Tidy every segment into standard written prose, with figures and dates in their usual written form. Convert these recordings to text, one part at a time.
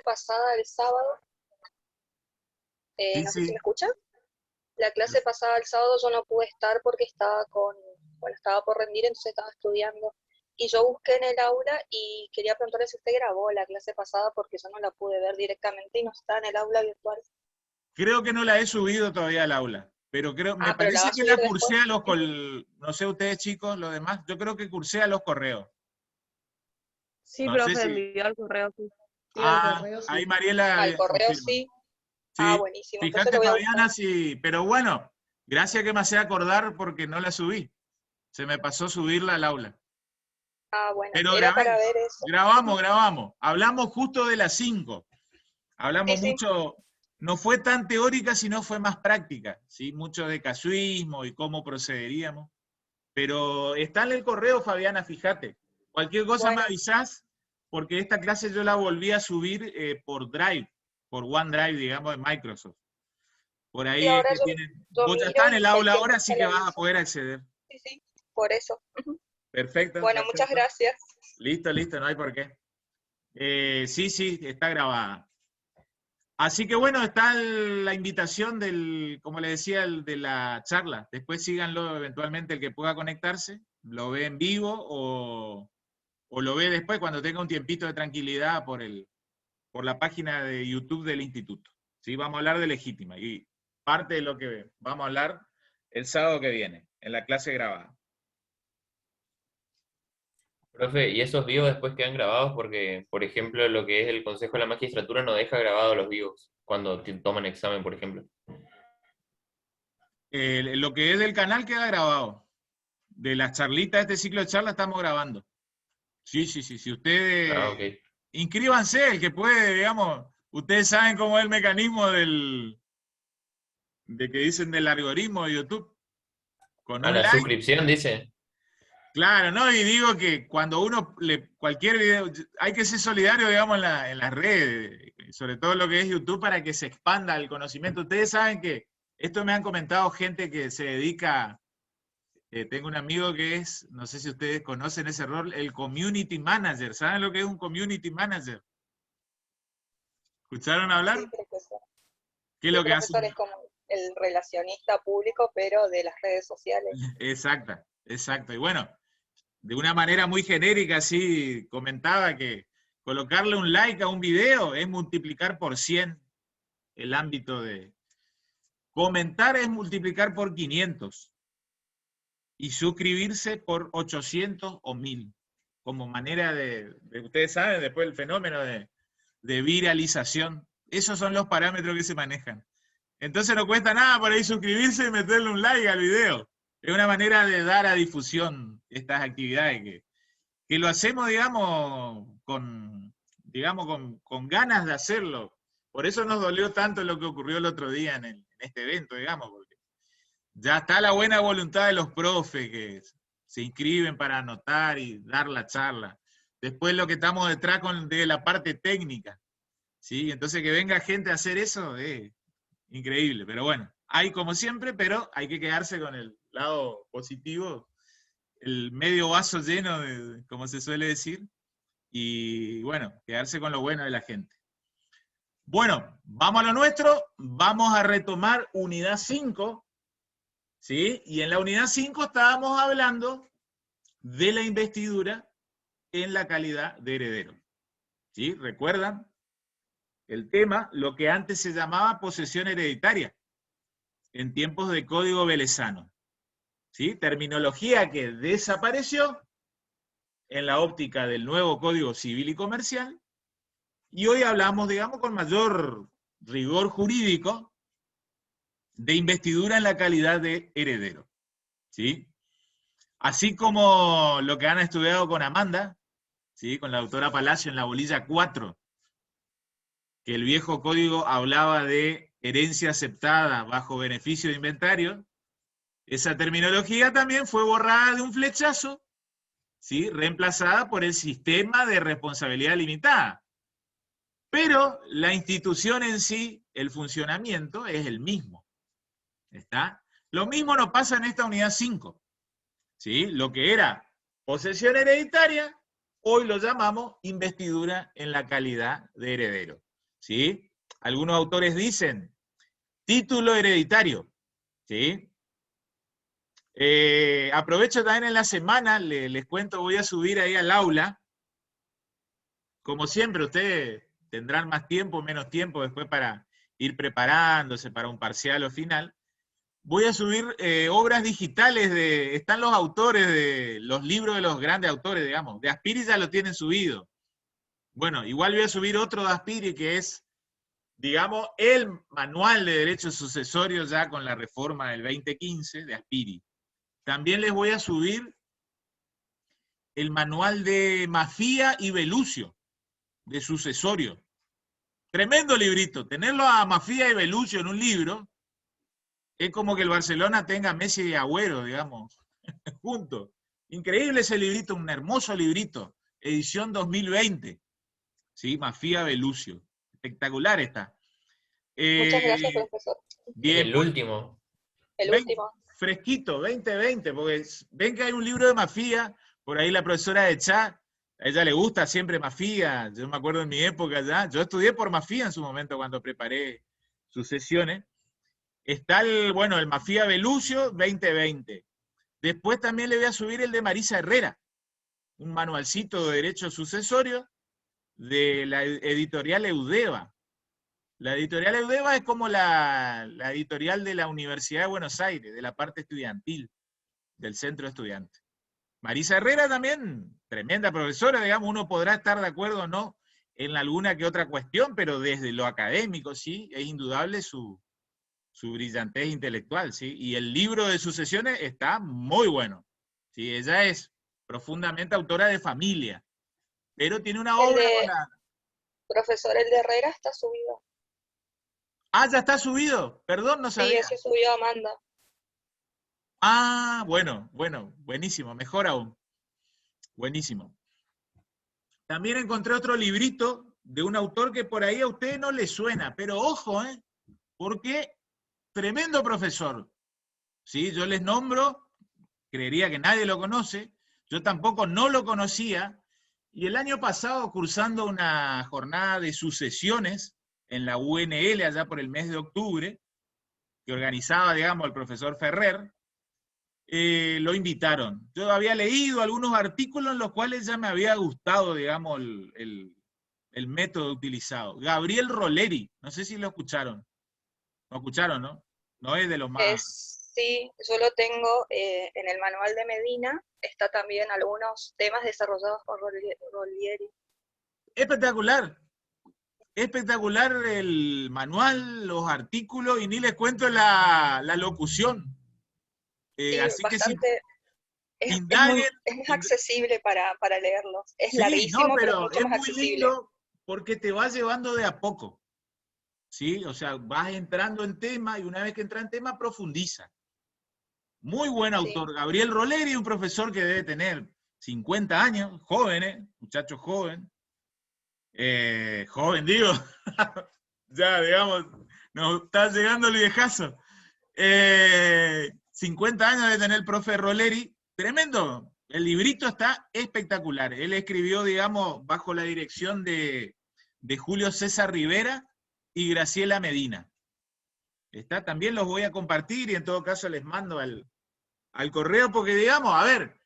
pasada el sábado, Sí, no sé si me sí. escucha. La clase pasada el sábado yo no pude estar porque estaba por rendir, entonces estaba estudiando. Y yo busqué en el aula y quería preguntarle si usted grabó la clase pasada porque yo no la pude ver directamente y no está en el aula virtual. Creo que no la he subido todavía al aula, pero me Pero la va parece a que subir la después. cursé no sé ustedes chicos, los demás, yo creo que cursé a los correos. Sí, No sé profe, si... envió al correo, sí. Sí, al Ah, correo ahí sí. Mariela Al correo confirma. sí. Sí, Buenísimo. Entonces lo fíjate voy a Fabiana, buscar. sí, pero bueno, gracias que me hace acordar porque no la subí. Se me pasó subirla al aula. Bueno, Pero era para ver eso. grabamos. Hablamos justo de las 5. Sí, Hablamos sí. mucho, no fue tan teórica, sino fue más práctica, ¿sí? Mucho de casuismo y cómo procederíamos. Pero está en el correo, Fabiana, fíjate. Cualquier cosa me Bueno, avisás, porque esta clase yo la volví a subir por Drive, por OneDrive, digamos, de Microsoft. Por sí, ahí es ahora que tienen... yo Vos ya miro estás en y el aula cualquier ahora, cosa así le que vas a aviso. poder acceder. Sí, sí, por eso. Perfecto, Bueno, muchas perfecto. gracias. Listo, no hay por qué. Sí, está grabada. Así que bueno, está la invitación como le decía, de la charla. Después síganlo eventualmente el que pueda conectarse, lo ve en vivo o lo ve después cuando tenga un tiempito de tranquilidad por la página de YouTube del instituto. ¿Sí? Vamos a hablar de legítima y parte de lo que vamos a hablar el sábado que viene, en la clase grabada. Profe, ¿y esos vivos después quedan grabados? Porque, por ejemplo, lo que es el Consejo de la Magistratura no deja grabados los vivos cuando toman examen, por ejemplo. Lo que es del canal queda grabado. De las charlitas, este ciclo de charlas estamos grabando. Sí. Si Ah, ustedes ok. inscríbanse, el que puede, digamos, ustedes saben cómo es el mecanismo de que dicen del algoritmo de YouTube. Con A un la like, suscripción, dice. claro, ¿no? Y digo que cuando cualquier video, hay que ser solidario, digamos, en las redes, sobre todo lo que es YouTube, para que se expanda el conocimiento. Ustedes saben que esto me han comentado gente que se dedica, tengo un amigo que es, no sé si ustedes conocen ese rol, el community manager. ¿Saben lo que es un community manager? ¿Escucharon hablar? Sí, profesor. ¿Qué es Sí, lo que hace? profesor, es como el relacionista público, pero de las redes sociales. Exacto. Y bueno, de una manera muy genérica, así comentaba que colocarle un like a un video es multiplicar por 100 el ámbito de... Comentar es multiplicar por 500 y suscribirse por 800 o 1000, como manera ustedes saben, después el fenómeno de viralización. Esos son los parámetros que se manejan. Entonces no cuesta nada por ahí suscribirse y meterle un like al video. Es una manera de dar a difusión estas actividades que lo hacemos, digamos, con ganas de hacerlo. Por eso nos dolió tanto lo que ocurrió el otro día en este evento, digamos, porque ya está la buena voluntad de los profes que se inscriben para anotar y dar la charla. Después lo que estamos detrás de la parte técnica, ¿sí? Entonces que venga gente a hacer eso es increíble, pero bueno, hay como siempre, pero hay que quedarse con el lado positivo, el medio vaso lleno, como se suele decir, y bueno, quedarse con lo bueno de la gente. Bueno, vamos a lo nuestro, vamos a retomar unidad 5, ¿sí? Y en la unidad 5 estábamos hablando de la investidura en la calidad de heredero. ¿Sí? ¿Recuerdan? El tema, lo que antes se llamaba posesión hereditaria, en tiempos de Código Velezano. ¿Sí? Terminología que desapareció en la óptica del nuevo Código Civil y Comercial, y hoy hablamos, digamos, con mayor rigor jurídico de investidura en la calidad de heredero. ¿Sí? Así como lo que han estudiado con Amanda, ¿sí? Con la doctora Palacio en la bolilla 4, que el viejo código hablaba de herencia aceptada bajo beneficio de inventario, esa terminología también fue borrada de un flechazo, ¿sí? Reemplazada por el sistema de responsabilidad limitada. Pero la institución en sí, el funcionamiento, es el mismo. ¿Está? Lo mismo nos pasa en esta unidad 5. ¿Sí? Lo que era posesión hereditaria, hoy lo llamamos investidura en la calidad de heredero. ¿Sí? Algunos autores dicen título hereditario. ¿Sí? Aprovecho también en la semana, les cuento, voy a subir ahí al aula. Como siempre, ustedes tendrán más tiempo, menos tiempo después para ir preparándose para un parcial o final. Voy a subir obras digitales están los autores de los libros de los grandes autores, digamos. De Aspiri ya lo tienen subido. Bueno, igual voy a subir otro de Aspiri que es, digamos, el manual de derechos sucesorios ya con la reforma del 2015 de Aspiri. También les voy a subir el manual de Mafía y Velucio, de sucesorio. Tremendo librito. Tenerlo a Mafía y Velucio en un libro es como que el Barcelona tenga a Messi y Agüero, digamos, juntos. Increíble ese librito, un hermoso librito. Edición 2020. ¿Sí? Mafía Velucio. Espectacular está. Muchas gracias, profesor. Bien. El último. El último. Fresquito, 2020, porque ven que hay un libro de Mafía, por ahí la profesora de Chat, a ella le gusta siempre Mafía, yo me acuerdo en mi época ya, yo estudié por Mafía en su momento cuando preparé sus sesiones. Está el Mafía Velucio 2020. Después también le voy a subir el de Marisa Herrera, un manualcito de derecho sucesorio de la editorial Eudeva. La editorial Eudeva es como la editorial de la Universidad de Buenos Aires, de la parte estudiantil, del centro estudiante. Marisa Herrera también, tremenda profesora, digamos, uno podrá estar de acuerdo o no en alguna que otra cuestión, pero desde lo académico, sí, es indudable su brillantez intelectual, ¿sí? Y el libro de sucesiones está muy bueno. ¿Sí? Ella es profundamente autora de familia, pero tiene una obra con la... Profesor, el de Herrera está subido. Ah, ya está subido. Perdón, no sabía. Sí, ese subió Amanda. Ah, bueno, buenísimo, mejor aún. Buenísimo. También encontré otro librito de un autor que por ahí a usted no le suena, pero ojo, porque tremendo profesor. ¿Sí? Yo les nombro, creería que nadie lo conoce, yo tampoco no lo conocía, y el año pasado, cursando una jornada de sucesiones en la UNL, allá por el mes de octubre, que organizaba, digamos, el profesor Ferrer, lo invitaron. Yo había leído algunos artículos en los cuales ya me había gustado, digamos, el método utilizado. Gabriel Roleri, no sé si lo escucharon. ¿Lo escucharon, no? No es de los más... Sí, yo lo tengo en el manual de Medina, está también algunos temas desarrollados por Roleri. Espectacular. Espectacular el manual, los artículos, y ni les cuento la locución. Sí, Así bastante, que es indaguen. muy accesible para leerlos. Es Sí, larguísimo, no, pero pero mucho es más muy accesible. lindo porque te va llevando de a poco. ¿Sí? O sea, vas entrando en tema y una vez que entra en tema, profundiza. Muy buen autor. Sí. Gabriel Roleri, un profesor que debe tener 50 años, joven, muchacho joven. Joven, digo. Ya, digamos, nos está llegando el viejazo. 50 años de tener el profe Roleri. Tremendo. El librito está espectacular. Él escribió, digamos, bajo la dirección de Julio César Rivera y Graciela Medina. También los voy a compartir y en todo caso les mando al correo porque, digamos, a ver,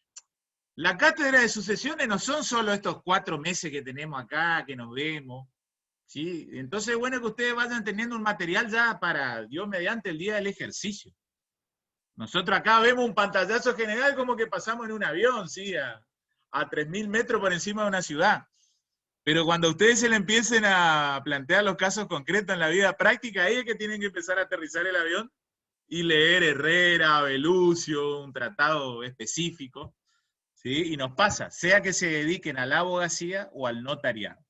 la cátedra de sucesiones no son solo estos 4 meses que tenemos acá, que nos vemos, ¿sí? Entonces es bueno que ustedes vayan teniendo un material ya para, Dios mediante, el día del ejercicio. Nosotros acá vemos un pantallazo general como que pasamos en un avión, ¿sí? A 3.000 metros por encima de una ciudad. Pero cuando ustedes se le empiecen a plantear los casos concretos en la vida práctica, ahí es que tienen que empezar a aterrizar el avión y leer Herrera, Velucio, un tratado específico, ¿sí? Y nos pasa, sea que se dediquen a la abogacía o al notariado.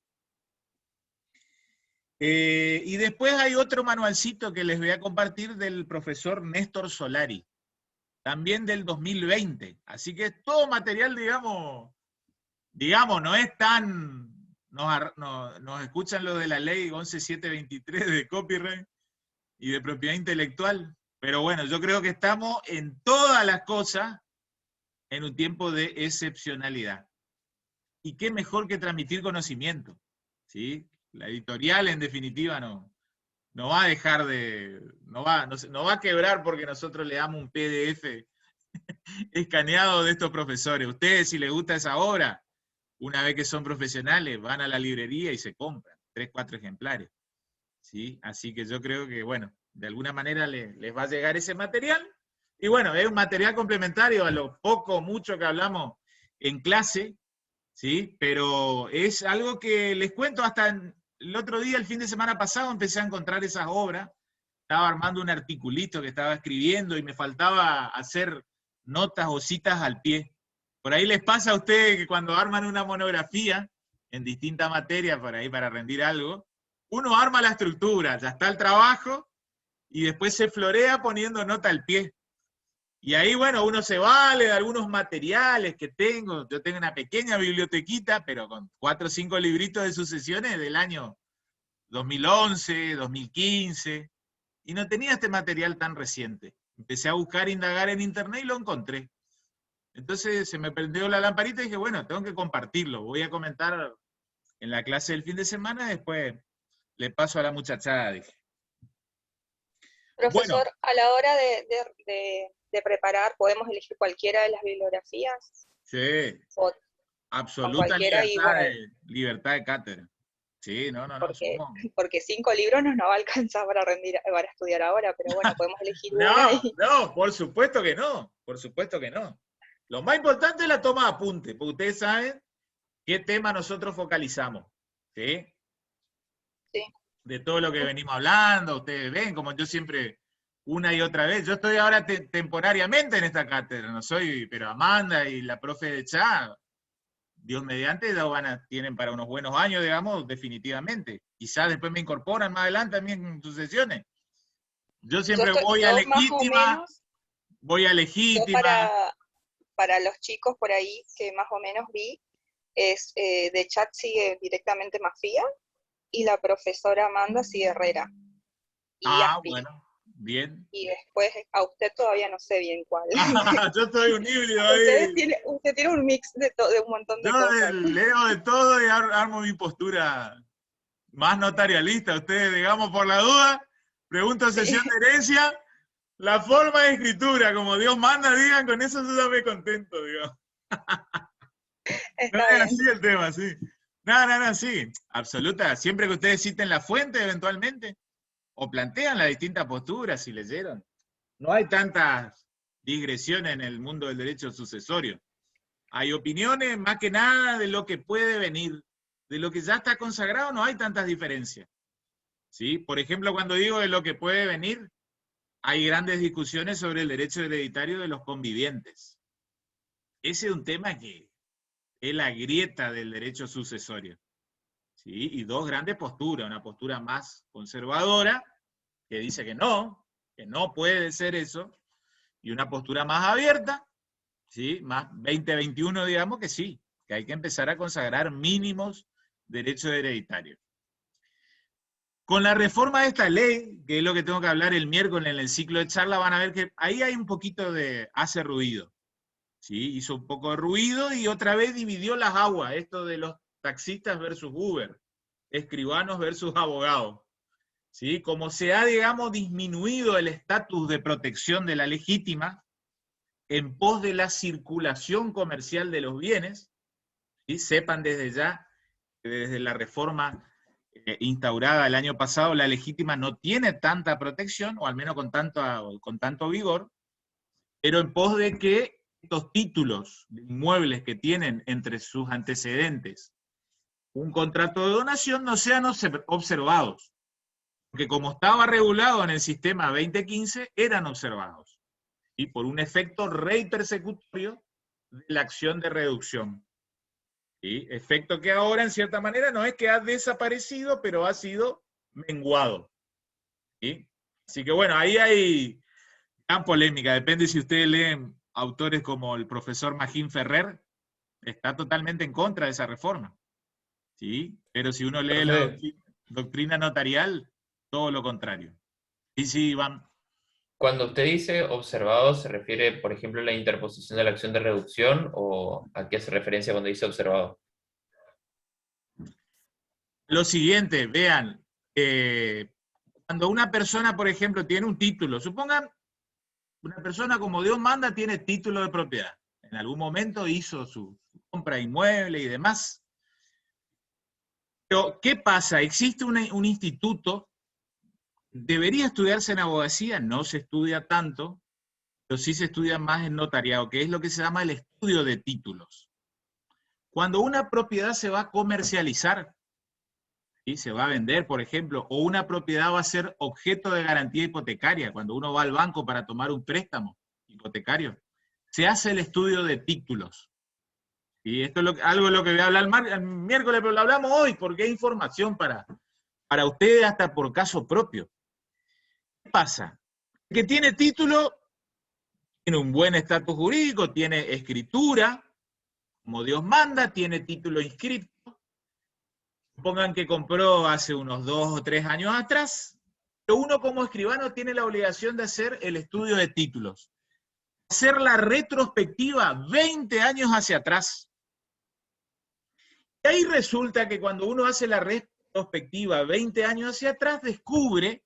Y después hay otro manualcito que les voy a compartir del profesor Néstor Solari, también del 2020. Así que es todo material, digamos, no es tan... Nos escuchan lo de la ley 11723 de copyright y de propiedad intelectual, pero bueno, yo creo que estamos en todas las cosas en un tiempo de excepcionalidad. y qué mejor que transmitir conocimiento, ¿sí? La editorial, en definitiva, no va a dejar de, no va a quebrar porque nosotros le damos un PDF escaneado de estos profesores. Ustedes, si les gusta esa obra, una vez que son profesionales, van a la librería y se compran 3, 4 ejemplares, ¿sí? Así que yo creo que, bueno, de alguna manera les va a llegar ese material, y bueno, es un material complementario a lo poco o mucho que hablamos en clase, ¿sí? Pero es algo que les cuento, el otro día, el fin de semana pasado, empecé a encontrar esas obras, estaba armando un articulito que estaba escribiendo y me faltaba hacer notas o citas al pie. Por ahí les pasa a ustedes que cuando arman una monografía en distintas materias, por ahí para rendir algo, uno arma la estructura, ya está el trabajo, y después se florea poniendo nota al pie. Y ahí, bueno, uno se vale de algunos materiales que tengo. Yo tengo una pequeña bibliotequita, pero con 4 o 5 libritos de sucesiones del año 2011, 2015, y no tenía este material tan reciente. Empecé a buscar, indagar en internet y lo encontré. Entonces se me prendió la lamparita y dije, bueno, tengo que compartirlo. Voy a comentar en la clase del fin de semana, después le paso a la muchachada, dije. Profesor, Bueno, a la hora de preparar, ¿podemos elegir cualquiera de las bibliografías? sí, O absoluta cualquiera, y bueno, libertad de cátedra. Sí, no, porque, somos... porque 5 libros nos va a alcanzar para estudiar ahora, pero bueno, podemos elegir una y... No, por supuesto que no, por supuesto que no. Lo más importante es la toma de apunte, porque ustedes saben qué tema nosotros focalizamos, ¿sí? Sí. De todo lo que venimos hablando, ustedes ven, como yo siempre, una y otra vez, yo estoy ahora temporariamente en esta cátedra, no soy, pero Amanda y la profe de Chá, Dios mediante, ya tienen para unos buenos años, digamos, definitivamente. Quizás después me incorporan más adelante también en sus sesiones. Yo siempre voy a yo más o legítima, menos, yo para los chicos por ahí que más o menos vi, es de chat sigue directamente Mafía, y la profesora Amanda sigue Herrera. Y Ah, Aspi. bueno, bien. Y después a usted todavía no sé bien cuál. Yo soy un híbrido ahí. Usted tiene un mix de un montón de Yo cosas. leo de todo y armo mi postura más notarialista. Ustedes, digamos, por la duda, pregunto sesión de herencia, la forma de escritura, como Dios manda, digan, con eso yo ya me contento, digo. No Está es bien. así el tema, sí. No, sí, absoluta. Siempre que ustedes citen la fuente, eventualmente, o plantean las distintas posturas, si leyeron. No hay tantas digresiones en el mundo del derecho sucesorio. Hay opiniones, más que nada, de lo que puede venir. De lo que ya está consagrado, no hay tantas diferencias. ¿Sí? Por ejemplo, cuando digo de lo que puede venir, hay grandes discusiones sobre el derecho hereditario de los convivientes. Ese es un tema que es la grieta del derecho sucesorio. ¿Sí? Y dos grandes posturas, una postura más conservadora, que dice que no puede ser eso, y una postura más abierta, ¿sí? Más 2021, digamos, que sí, que hay que empezar a consagrar mínimos derechos hereditarios. Con la reforma de esta ley, que es lo que tengo que hablar el miércoles en el ciclo de charla, van a ver que ahí hay un poquito hace ruido. ¿Sí? Hizo un poco de ruido y otra vez dividió las aguas, esto de los taxistas versus Uber, escribanos versus abogados. ¿Sí? Como se ha, digamos, disminuido el estatus de protección de la legítima en pos de la circulación comercial de los bienes, ¿sí? Sepan desde ya que desde la reforma instaurada el año pasado, la legítima no tiene tanta protección, o al menos con tanto vigor, pero en pos de que estos títulos de inmuebles que tienen entre sus antecedentes un contrato de donación no sean observados, porque como estaba regulado en el sistema 2015, eran observados, y por un efecto rey persecutorio de la acción de reducción. ¿Sí? Efecto que ahora, en cierta manera, no es que ha desaparecido, pero ha sido menguado. ¿Sí? Así que bueno, ahí hay gran polémica, depende si ustedes leen autores como el profesor Magín Ferrer, está totalmente en contra de esa reforma. ¿Sí? Pero si uno lee la doctrina notarial, todo lo contrario. Sí, Iván. Cuando usted dice observado, ¿se refiere, por ejemplo, a la interposición de la acción de reducción o a qué hace referencia cuando dice observado? lo siguiente, vean, cuando una persona, por ejemplo, tiene un título, supongan, una persona como Dios manda tiene título de propiedad. En algún momento hizo su compra de inmueble y demás. Pero, ¿qué pasa? Existe un instituto, debería estudiarse en abogacía, no se estudia tanto, pero sí se estudia más en notariado, que es lo que se llama el estudio de títulos. Cuando una propiedad se va a comercializar, ¿sí? Se va a vender, por ejemplo, o una propiedad va a ser objeto de garantía hipotecaria, cuando uno va al banco para tomar un préstamo hipotecario, se hace el estudio de títulos. Y esto es algo de lo que voy a hablar el miércoles, pero lo hablamos hoy, porque hay información para ustedes hasta por caso propio. ¿Qué pasa? El que tiene título, tiene un buen estatus jurídico, tiene escritura, como Dios manda, tiene título inscrito. Supongan que compró hace unos 2 o 3 años atrás, pero uno como escribano tiene la obligación de hacer el estudio de títulos. Hacer la retrospectiva 20 años hacia atrás. Y ahí resulta que cuando uno hace la retrospectiva 20 años hacia atrás, descubre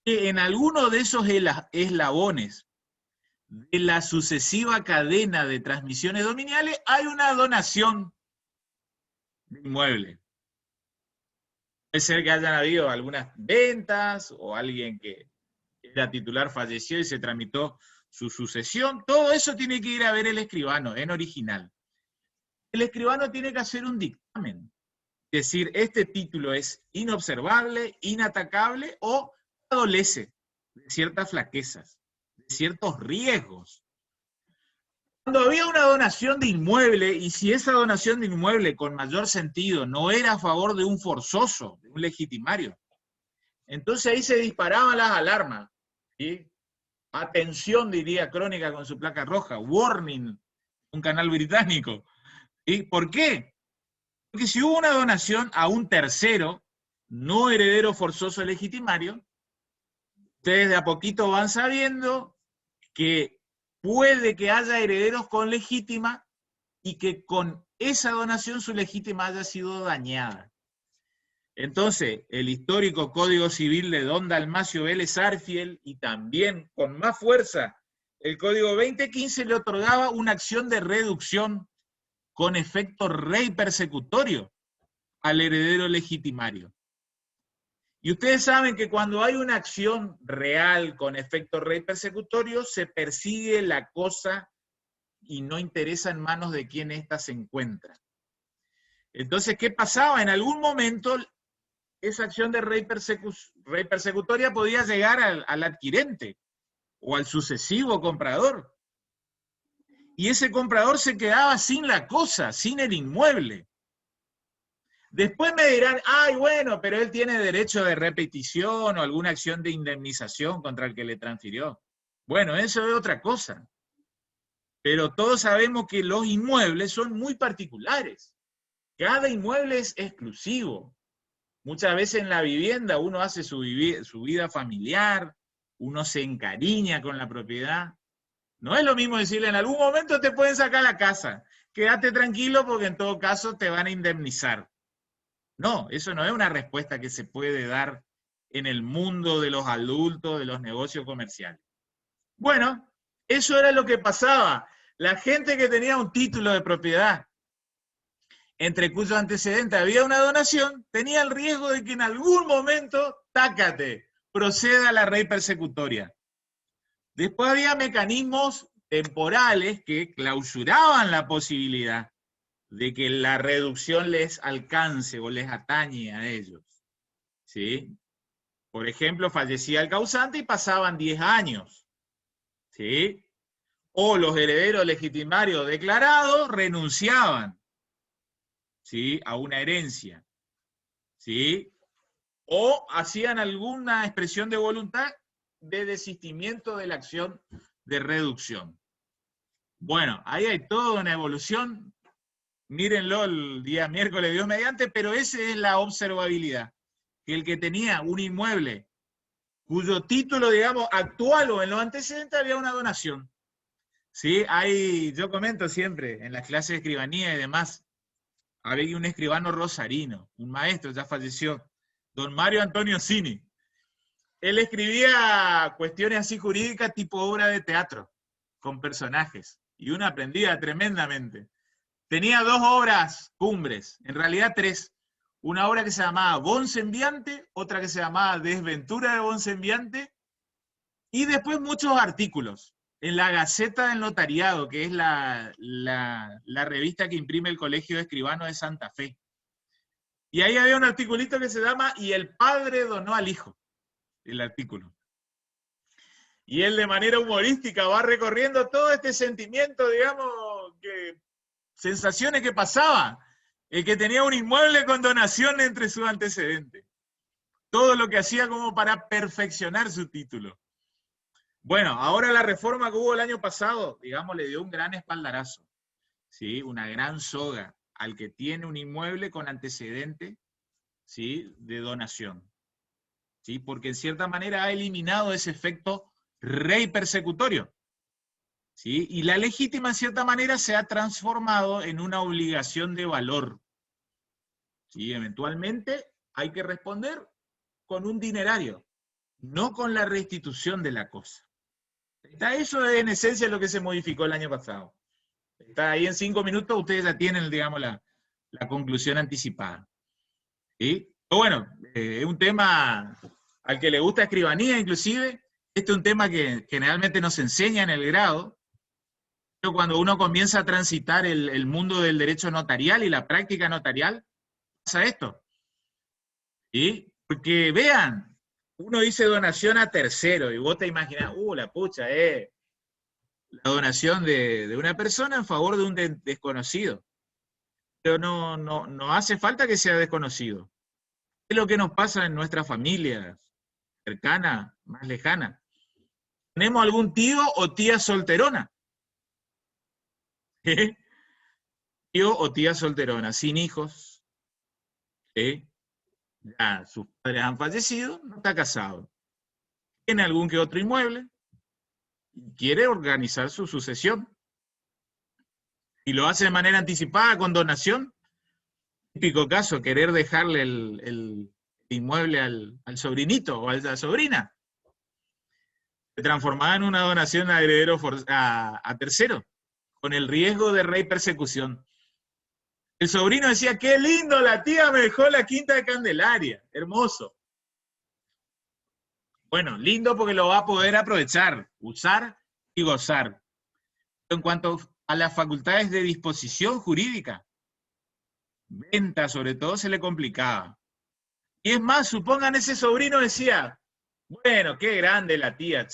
que en alguno de esos eslabones de la sucesiva cadena de transmisiones dominiales hay una donación de inmueble. Puede ser que hayan habido algunas ventas o alguien que era titular falleció y se tramitó su sucesión. Todo eso tiene que ir a ver el escribano en original. El escribano tiene que hacer un dictamen. Es decir, este título es inobservable, inatacable o adolece de ciertas flaquezas, de ciertos riesgos. Cuando había una donación de inmueble, y si esa donación de inmueble con mayor sentido no era a favor de un forzoso, de un legitimario, entonces ahí se disparaban las alarmas. ¿Sí? Atención, diría Crónica con su placa roja, warning, un canal británico. ¿Sí? ¿Por qué? Porque si hubo una donación a un tercero, no heredero forzoso legitimario, ustedes de a poquito van sabiendo que puede que haya herederos con legítima y que con esa donación su legítima haya sido dañada. Entonces, el histórico Código Civil de don Dalmacio Vélez Arfiel, y también con más fuerza el Código 2015, le otorgaba una acción de reducción con efecto rey persecutorio al heredero legitimario. Y ustedes saben que cuando hay una acción real con efecto rey persecutorio, se persigue la cosa y no interesa en manos de quién ésta se encuentra. Entonces, ¿qué pasaba? En algún momento, esa acción de rey persecutoria podía llegar al adquirente o al sucesivo comprador. Y ese comprador se quedaba sin la cosa, sin el inmueble. Después me dirán, ay, bueno, pero él tiene derecho de repetición o alguna acción de indemnización contra el que le transfirió. Bueno, eso es otra cosa. Pero todos sabemos que los inmuebles son muy particulares. Cada inmueble es exclusivo. Muchas veces en la vivienda uno hace su vida familiar, uno se encariña con la propiedad. No es lo mismo decirle, en algún momento te pueden sacar la casa, quédate tranquilo porque en todo caso te van a indemnizar. No, eso no es una respuesta que se puede dar en el mundo de los adultos, de los negocios comerciales. Bueno, eso era lo que pasaba. La gente que tenía un título de propiedad, entre cuyos antecedentes había una donación, tenía el riesgo de que en algún momento, tácate, proceda la ley persecutoria. Después había mecanismos temporales que clausuraban la posibilidad de que la reducción les alcance o les atañe a ellos. ¿Sí? Por ejemplo, fallecía el causante y pasaban 10 años. ¿Sí? O los herederos legitimarios declarados renunciaban, ¿sí?, a una herencia. ¿Sí? O hacían alguna expresión de voluntad de desistimiento de la acción de reducción. Bueno, ahí hay toda una evolución. Mírenlo el día miércoles, Dios mediante, pero esa es la observabilidad. Que el que tenía un inmueble cuyo título, digamos, actual o en los antecedentes había una donación. ¿Sí? Yo comento siempre en las clases de escribanía y demás, había un escribano rosarino, un maestro, ya falleció, don Mario Antonio Cini. Él escribía cuestiones así jurídicas tipo obra de teatro, con personajes, y uno aprendía tremendamente. Tenía 2 obras cumbres, en realidad 3. Una obra que se llamaba Bon Sembiante, otra que se llamaba Desventura de Bon Sembiante, y después muchos artículos en la Gaceta del Notariado, que es la revista que imprime el Colegio de Escribanos de Santa Fe. Y ahí había un articulito que se llama "Y el padre donó al hijo", el artículo. Y él de manera humorística va recorriendo todo este sentimiento, digamos, sensaciones que pasaba el que tenía un inmueble con donación entre sus antecedentes. Todo lo que hacía como para perfeccionar su título. Bueno, ahora la reforma que hubo el año pasado, digamos, le dio un gran espaldarazo, ¿sí? Una gran soga al que tiene un inmueble con antecedente, ¿sí?, de donación, ¿sí? Porque en cierta manera ha eliminado ese efecto rey persecutorio, ¿sí? Y la legítima en cierta manera se ha transformado en una obligación de valor, ¿sí? Eventualmente hay que responder con un dinerario, no con la restitución de la cosa. Eso es en esencia lo que se modificó el año pasado. Está ahí en 5 minutos, ustedes ya tienen, digamos, la conclusión anticipada. ¿Sí? Pero bueno, es un tema al que le gusta escribanía, inclusive. Este es un tema que generalmente nos enseña en el grado, pero cuando uno comienza a transitar el mundo del derecho notarial y la práctica notarial, pasa esto. ¿Sí? Porque vean, uno dice donación a tercero, y vos te imaginás, la pucha, la donación de una persona en favor de un desconocido. Pero no hace falta que sea desconocido. Es lo que nos pasa en nuestras familias cercanas, más lejanas. Tenemos algún tío o tía solterona. ¿Eh? Tío o tía solterona, sin hijos. Ya sus padres han fallecido, no está casado. Tiene algún que otro inmueble y quiere organizar su sucesión. Y lo hace de manera anticipada, con donación. Típico caso, querer dejarle el inmueble al sobrinito o a la sobrina. Se transformaba en una donación a heredero a tercero, con el riesgo de rey persecución. El sobrino decía, qué lindo, la tía me dejó la Quinta de Candelaria, hermoso. Bueno, lindo porque lo va a poder aprovechar, usar y gozar. En cuanto a las facultades de disposición jurídica, venta sobre todo, se le complicaba. Y es más, supongan ese sobrino decía, bueno, qué grande la tía,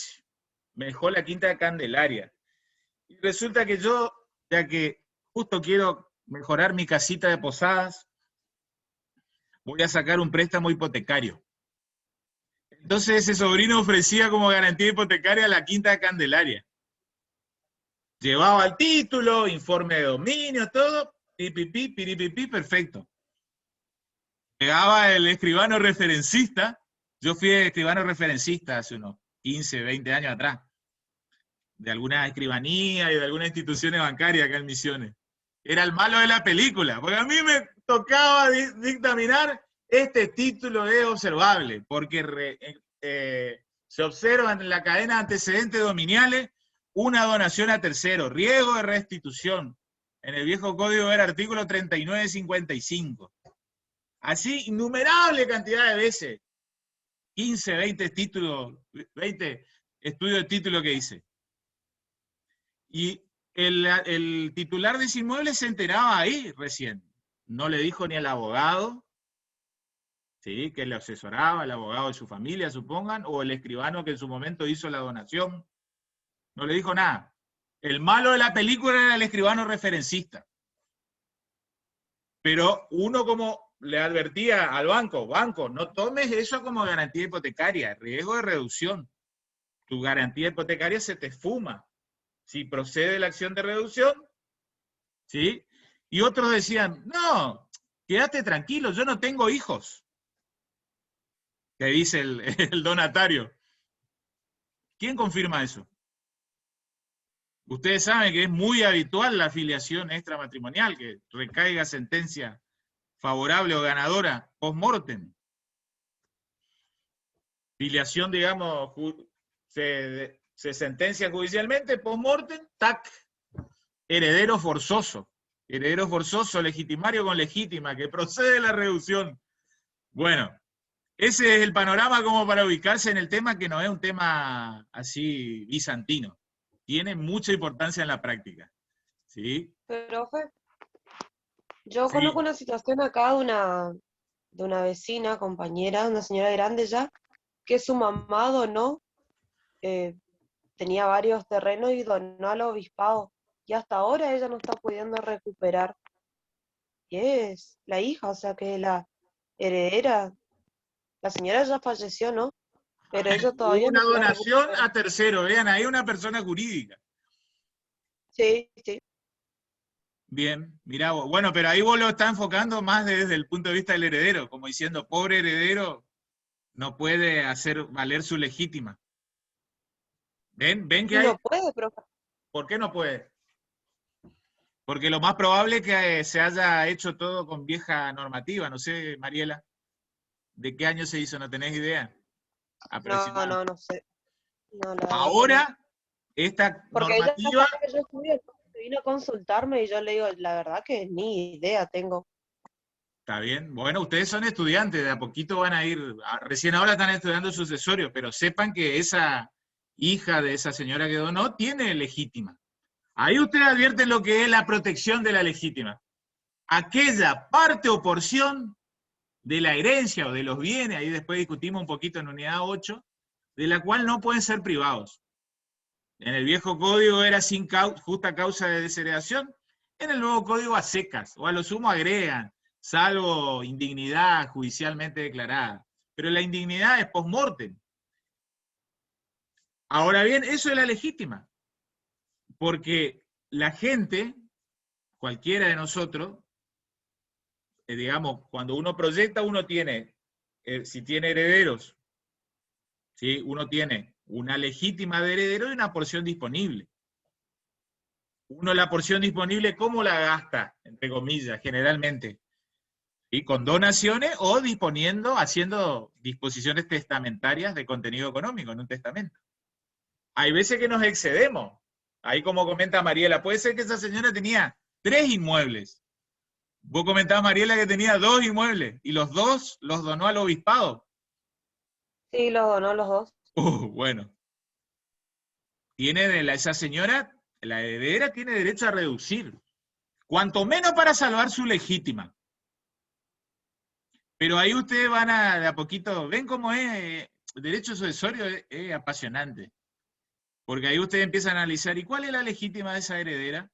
me dejó la Quinta de Candelaria. Y resulta que yo, ya que justo quiero mejorar mi casita de Posadas, voy a sacar un préstamo hipotecario. Entonces ese sobrino ofrecía como garantía hipotecaria la Quinta de Candelaria. Llevaba el título, informe de dominio, todo, piripipí, perfecto. Llegaba el escribano referencista, yo fui escribano referencista hace unos 15, 20 años atrás, de alguna escribanía y de algunas instituciones bancarias acá en Misiones. Era el malo de la película, porque a mí me tocaba dictaminar, este título es observable, porque se observa en la cadena de antecedentes dominiales una donación a tercero, riesgo de restitución. En el viejo código era artículo 3955. Así, innumerable cantidad de veces. 15, 20 títulos, 20 estudios de título que hice. Y el titular de ese inmueble se enteraba ahí recién. No le dijo ni al abogado, ¿sí?, que le asesoraba, el abogado de su familia, supongan, o el escribano que en su momento hizo la donación. No le dijo nada. El malo de la película era el escribano referencista. Pero uno, como le advertía al banco, no tomes eso como garantía hipotecaria, riesgo de reducción. Tu garantía hipotecaria se te esfuma si procede la acción de reducción, ¿sí? Y otros decían, no, quédate tranquilo, yo no tengo hijos. Que dice el donatario. ¿Quién confirma eso? Ustedes saben que es muy habitual la afiliación extramatrimonial, que recaiga sentencia favorable o ganadora post-mortem. Filiación, digamos, se sentencia judicialmente, post-mortem, tac, heredero forzoso. Heredero forzoso, legitimario con legítima, que procede de la reducción. Bueno, ese es el panorama como para ubicarse en el tema, que no es un tema así bizantino. Tiene mucha importancia en la práctica. ¿Sí? Profe, yo Sí. conozco una situación acá de una vecina, compañera, una señora grande ya, que su mamá donó, tenía varios terrenos y donó al obispado. Y hasta ahora ella no está pudiendo recuperar. Y es la hija, o sea que es la heredera. La señora ya falleció, ¿no? Pero ella Hubo todavía no una puede donación recuperar. a tercero, vean, ahí una persona jurídica. Sí, sí. Bien, mirá vos. Bueno, pero ahí vos lo estás enfocando más desde el punto de vista del heredero, como diciendo, pobre heredero, no puede hacer valer su legítima. ¿Ven que Y hay? no puede, profe. ¿Por qué no puede? Porque lo más probable es que se haya hecho todo con vieja normativa. No sé, Mariela, ¿de qué año se hizo? ¿No tenés idea? Aproximadamente. No sé. No, la verdad que no. Ahora, esta Porque ella normativa, sabe que yo estudio, se vino a consultarme y yo le digo, la verdad que ni idea tengo. está bien. Bueno, ustedes son estudiantes, de a poquito van a ir, recién ahora están estudiando sucesorio, pero sepan que esa hija de esa señora que donó tiene legítima. Ahí ustedes advierten lo que es la protección de la legítima. Aquella parte o porción de la herencia o de los bienes, ahí después discutimos un poquito en unidad 8, de la cual no pueden ser privados. En el viejo código era sin justa causa de desheredación, en el nuevo código a secas, o a lo sumo agregan, salvo indignidad judicialmente declarada. Pero la indignidad es post-mortem. Ahora bien, eso es la legítima, porque la gente, cualquiera de nosotros, digamos, cuando uno proyecta, uno tiene, si tiene herederos, ¿sí? Uno tiene una legítima de heredero y una porción disponible. Uno la porción disponible, ¿cómo la gasta? Entre comillas, generalmente. ¿Sí? Con donaciones o disponiendo, haciendo disposiciones testamentarias de contenido económico en un testamento. Hay veces que nos excedemos. Ahí, como comenta Mariela, puede ser que esa señora tenía 3 inmuebles. Vos comentabas, Mariela, que tenía 2 inmuebles y los 2 los donó al obispado. Sí, los donó los dos. Bueno. Esa señora, la heredera, tiene derecho a reducir. Cuanto menos para salvar su legítima. Pero ahí ustedes van de a poquito, ven cómo es, el derecho sucesorio es apasionante. Porque ahí ustedes empiezan a analizar, ¿y cuál es la legítima de esa heredera?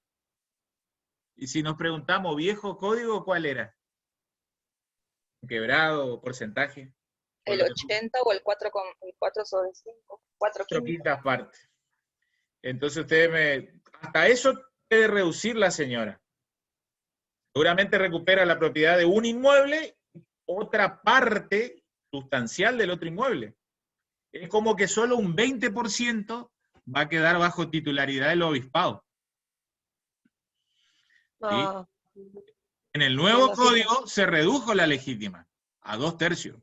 Y si nos preguntamos, ¿viejo código cuál era? ¿Quebrado o porcentaje? El 80 o el 4 sobre 5, 4 quintos. Quintas partes. Entonces hasta eso puede reducir la señora. Seguramente recupera la propiedad de un inmueble, otra parte sustancial del otro inmueble. Es como que solo un 20% va a quedar bajo titularidad del obispado. Ah, En el nuevo entiendo, sí. código se redujo la legítima a 2/3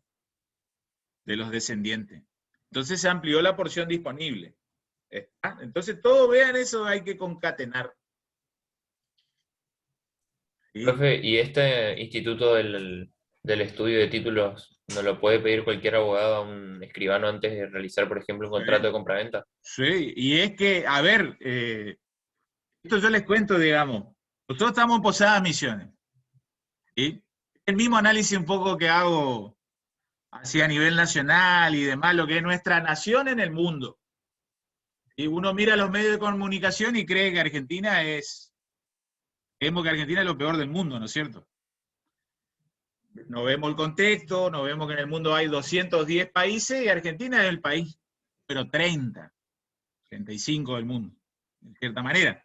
de los descendientes. Entonces se amplió la porción disponible. ¿Está? Entonces todo, vean eso, hay que concatenar. ¿Sí? Profe, ¿y este instituto del estudio de títulos no lo puede pedir cualquier abogado a un escribano antes de realizar, por ejemplo, un contrato de compraventa? Sí, y es que, a ver, esto yo les cuento, digamos, nosotros estamos en Posadas Misiones, ¿sí? El mismo análisis un poco que hago así a nivel nacional y demás, lo que es nuestra nación en el mundo. Y uno mira los medios de comunicación y cree que Argentina creemos que Argentina es lo peor del mundo, ¿no es cierto? No vemos el contexto, no vemos que en el mundo hay 210 países y Argentina es el país, pero 35 del mundo, de cierta manera.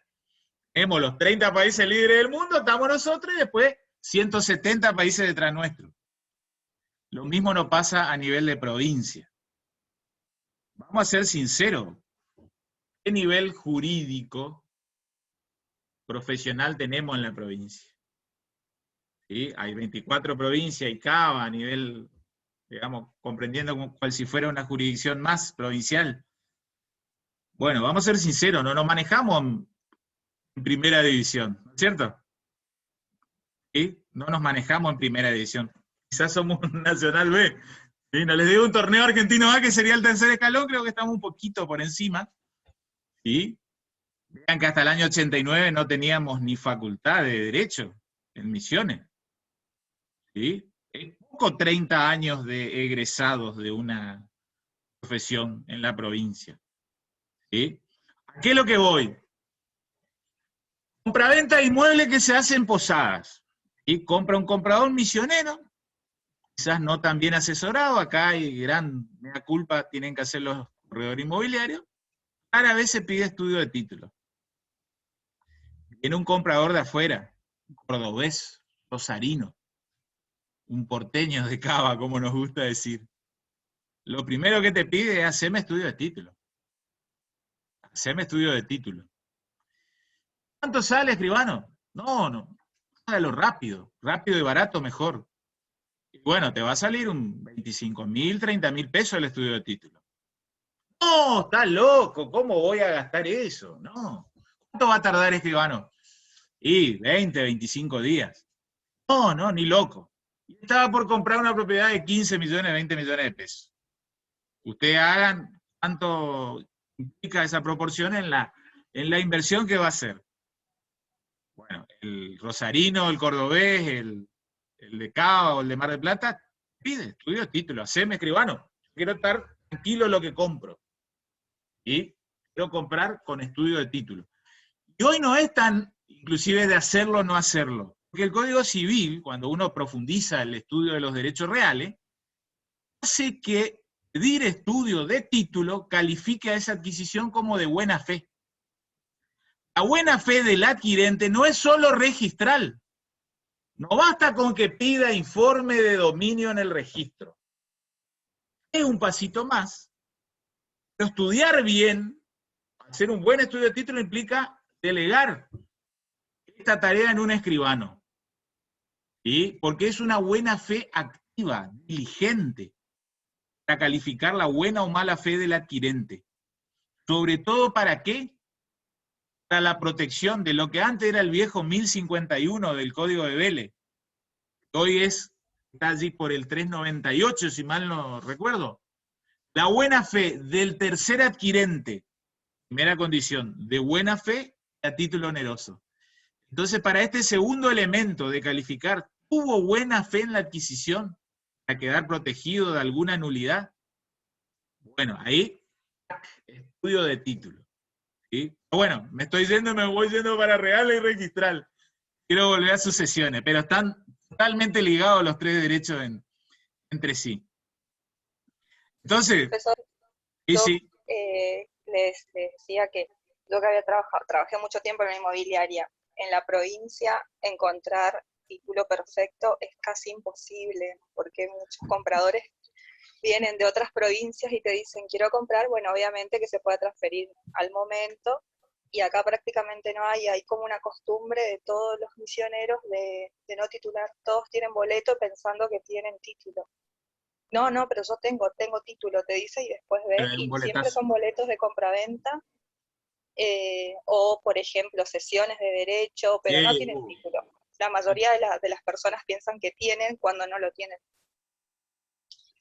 Vemos los 30 países líderes del mundo, estamos nosotros y después 170 países detrás nuestro. Lo mismo nos pasa a nivel de provincia. Vamos a ser sinceros. ¿Qué nivel jurídico profesional tenemos en la provincia? ¿sí? Hay 24 provincias y Cava a nivel, digamos, comprendiendo como cual si fuera una jurisdicción más provincial. Bueno, vamos a ser sinceros, no nos manejamos en primera división, ¿no es cierto? ¿Sí? No nos manejamos en primera división. Quizás somos un Nacional B. ¿Sí? No les digo un torneo argentino A que sería el tercer escalón, creo que estamos un poquito por encima. ¿Sí? Vean que hasta el año 89 no teníamos ni facultad de Derecho en Misiones. ¿Sí? Es poco 30 años de egresados de una profesión en la provincia. ¿Sí? ¿A qué es lo que voy? Compraventa de inmuebles que se hacen posadas. ¿Sí? Compra un comprador misionero, quizás no tan bien asesorado, acá hay gran mea culpa, tienen que hacer los corredores inmobiliarios, rara vez se pide estudio de título. Viene un comprador de afuera, un cordobés, rosarino, un porteño de Cava, como nos gusta decir. Lo primero que te pide es hacerme estudio de título. Hacerme estudio de título. ¿Cuánto sale, escribano? No, hágalo rápido y barato mejor. Y bueno, te va a salir un 25.000, 30.000 pesos el estudio de título. No, estás loco, ¿cómo voy a gastar eso? No. ¿Cuánto va a tardar, escribano? Y 20, 25 días. No, ni loco. Estaba por comprar una propiedad de 15 millones, 20 millones de pesos. Ustedes hagan cuánto implica esa proporción en la inversión que va a hacer. Bueno, el rosarino, el cordobés, el de Cava o el de Mar del Plata, pide estudio de título, haceme escribano. Quiero estar tranquilo en lo que compro. Y quiero comprar con estudio de título. Y hoy no es tan, inclusive, de hacerlo o no hacerlo. Porque el Código Civil, cuando uno profundiza el estudio de los derechos reales, hace que pedir estudio de título califique a esa adquisición como de buena fe. La buena fe del adquirente no es solo registral. No basta con que pida informe de dominio en el registro. Es un pasito más. Pero estudiar bien, hacer un buen estudio de título implica delegar esta tarea en un escribano. ¿Sí? Porque es una buena fe activa, diligente, para calificar la buena o mala fe del adquirente. Sobre todo, ¿para qué? Para la protección de lo que antes era el viejo 1051 del Código de Vélez. Hoy está allí por el 398, si mal no recuerdo. La buena fe del tercer adquirente, primera condición, de buena fe a título oneroso. Entonces, para este segundo elemento de calificar, ¿tuvo buena fe en la adquisición para quedar protegido de alguna nulidad? Bueno, ahí, estudio de título. ¿Sí? Bueno, me voy yendo para real y registral. Quiero volver a sucesiones, pero están totalmente ligados los tres derechos entre sí. Entonces, Profesor, sí. les decía que yo que había trabajé mucho tiempo en la inmobiliaria, en la provincia encontrar título perfecto es casi imposible, porque muchos compradores vienen de otras provincias y te dicen, quiero comprar, bueno, obviamente que se pueda transferir al momento, y acá prácticamente no hay como una costumbre de todos los misioneros de no titular, todos tienen boleto pensando que tienen título. No, pero yo tengo título, te dice, y después ves, y siempre son boletos de compraventa, o por ejemplo, sesiones de derecho, pero no tienen título. La mayoría de las personas piensan que tienen cuando no lo tienen.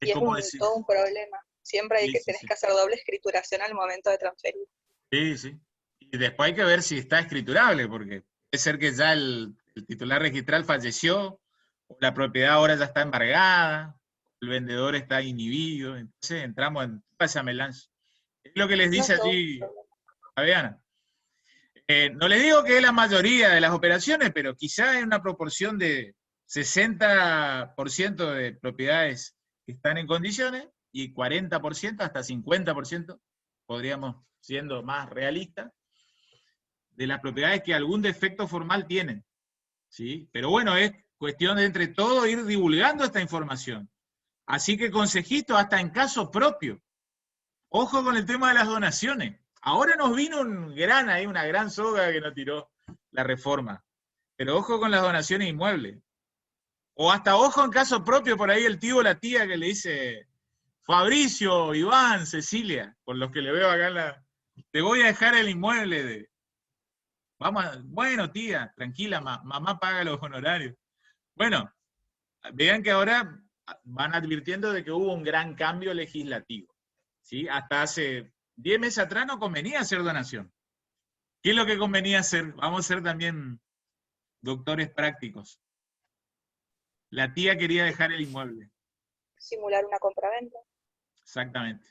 Y es todo un problema. Siempre tenés que hacer doble escrituración al momento de transferir. Sí. Y después hay que ver si está escriturable, porque puede ser que ya el titular registral falleció, o la propiedad ahora ya está embargada, el vendedor está inhibido, entonces entramos en esa melange. Es lo que les dice allí Fabiana. No les digo que es la mayoría de las operaciones, pero quizá es una proporción de 60% de propiedades que están en condiciones, y 40%, hasta 50%, podríamos, siendo más realistas, de las propiedades que algún defecto formal tienen. ¿Sí? Pero bueno, es cuestión de entre todos ir divulgando esta información. Así que consejito hasta en caso propio. Ojo con el tema de las donaciones. Ahora nos vino una gran soga que nos tiró la reforma. Pero ojo con las donaciones inmuebles. O hasta ojo en caso propio, por ahí el tío o la tía que le dice, Fabricio, Iván, Cecilia, por los que le veo acá te voy a dejar el inmueble bueno tía, tranquila, mamá paga los honorarios. Bueno, vean que ahora van advirtiendo de que hubo un gran cambio legislativo, ¿sí? Hasta hace 10 meses atrás no convenía hacer donación. ¿Qué es lo que convenía hacer? Vamos a ser también doctores prácticos. La tía quería dejar el inmueble. Simular una compraventa. Exactamente,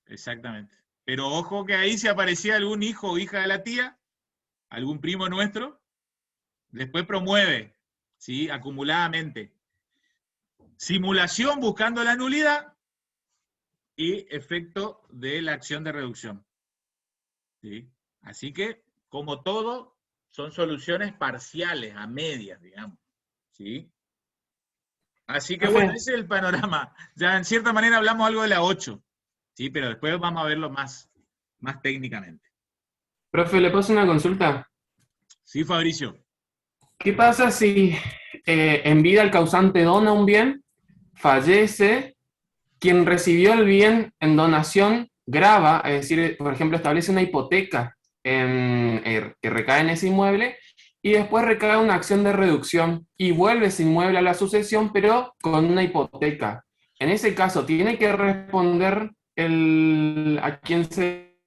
exactamente. Pero ojo que ahí si aparecía algún hijo o hija de la tía, algún primo nuestro, después promueve, ¿sí? Acumuladamente. Simulación buscando la nulidad y efecto de la acción de reducción. ¿Sí? Así que, como todo, son soluciones parciales, a medias, digamos. ¿Sí? Así que bueno, ese es el panorama. Ya en cierta manera hablamos algo de la 8, ¿sí? Pero después vamos a verlo más técnicamente. Profe, ¿le paso una consulta? Sí, Fabricio. ¿Qué pasa si en vida el causante dona un bien, fallece, quien recibió el bien en donación grava, es decir, por ejemplo, establece una hipoteca que recae en ese inmueble y después recae una acción de reducción y vuelve ese inmueble a la sucesión, pero con una hipoteca? En ese caso, ¿tiene que responder a quien se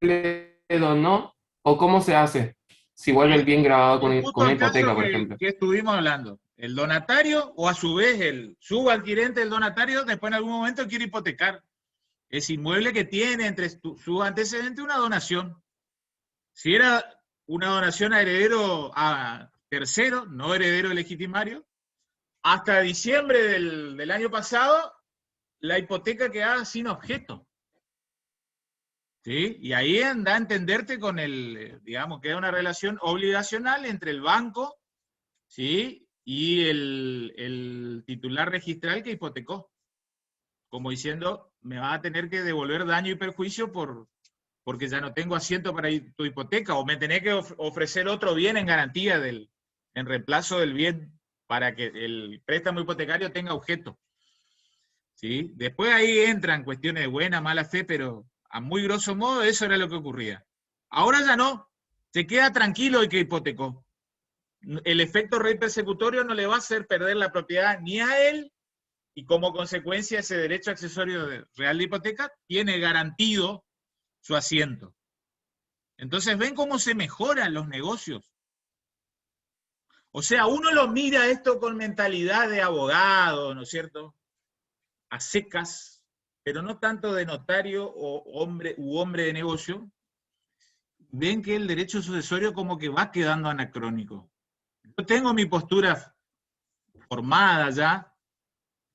le donó o cómo se hace si vuelve el bien grabado Justo con una el caso hipoteca, por ejemplo? que estuvimos hablando. El donatario, o a su vez el subadquirente del donatario, después en algún momento quiere hipotecar ese inmueble que tiene entre sus antecedentes una donación. Si era una donación a heredero, a tercero, no heredero legitimario, hasta diciembre del año pasado, la hipoteca quedaba sin objeto. ¿Sí? Y ahí anda a entenderte con digamos, queda una relación obligacional entre el banco, ¿sí? Y el titular registral que hipotecó. Como diciendo, me va a tener que devolver daño y perjuicio porque ya no tengo asiento para tu hipoteca, o me tenés que ofrecer otro bien en garantía en reemplazo del bien para que el préstamo hipotecario tenga objeto. ¿Sí? Después ahí entran cuestiones de buena, mala fe, pero a muy grosso modo eso era lo que ocurría. Ahora ya no, se queda tranquilo el que hipotecó. El efecto rey persecutorio no le va a hacer perder la propiedad ni a él, y como consecuencia ese derecho accesorio real de hipoteca tiene garantido su asiento. Entonces ven cómo se mejoran los negocios. O sea, uno lo mira esto con mentalidad de abogado, ¿no es cierto? A secas, pero no tanto de notario o hombre de negocio. Ven que el derecho sucesorio como que va quedando anacrónico. Yo tengo mi postura formada ya,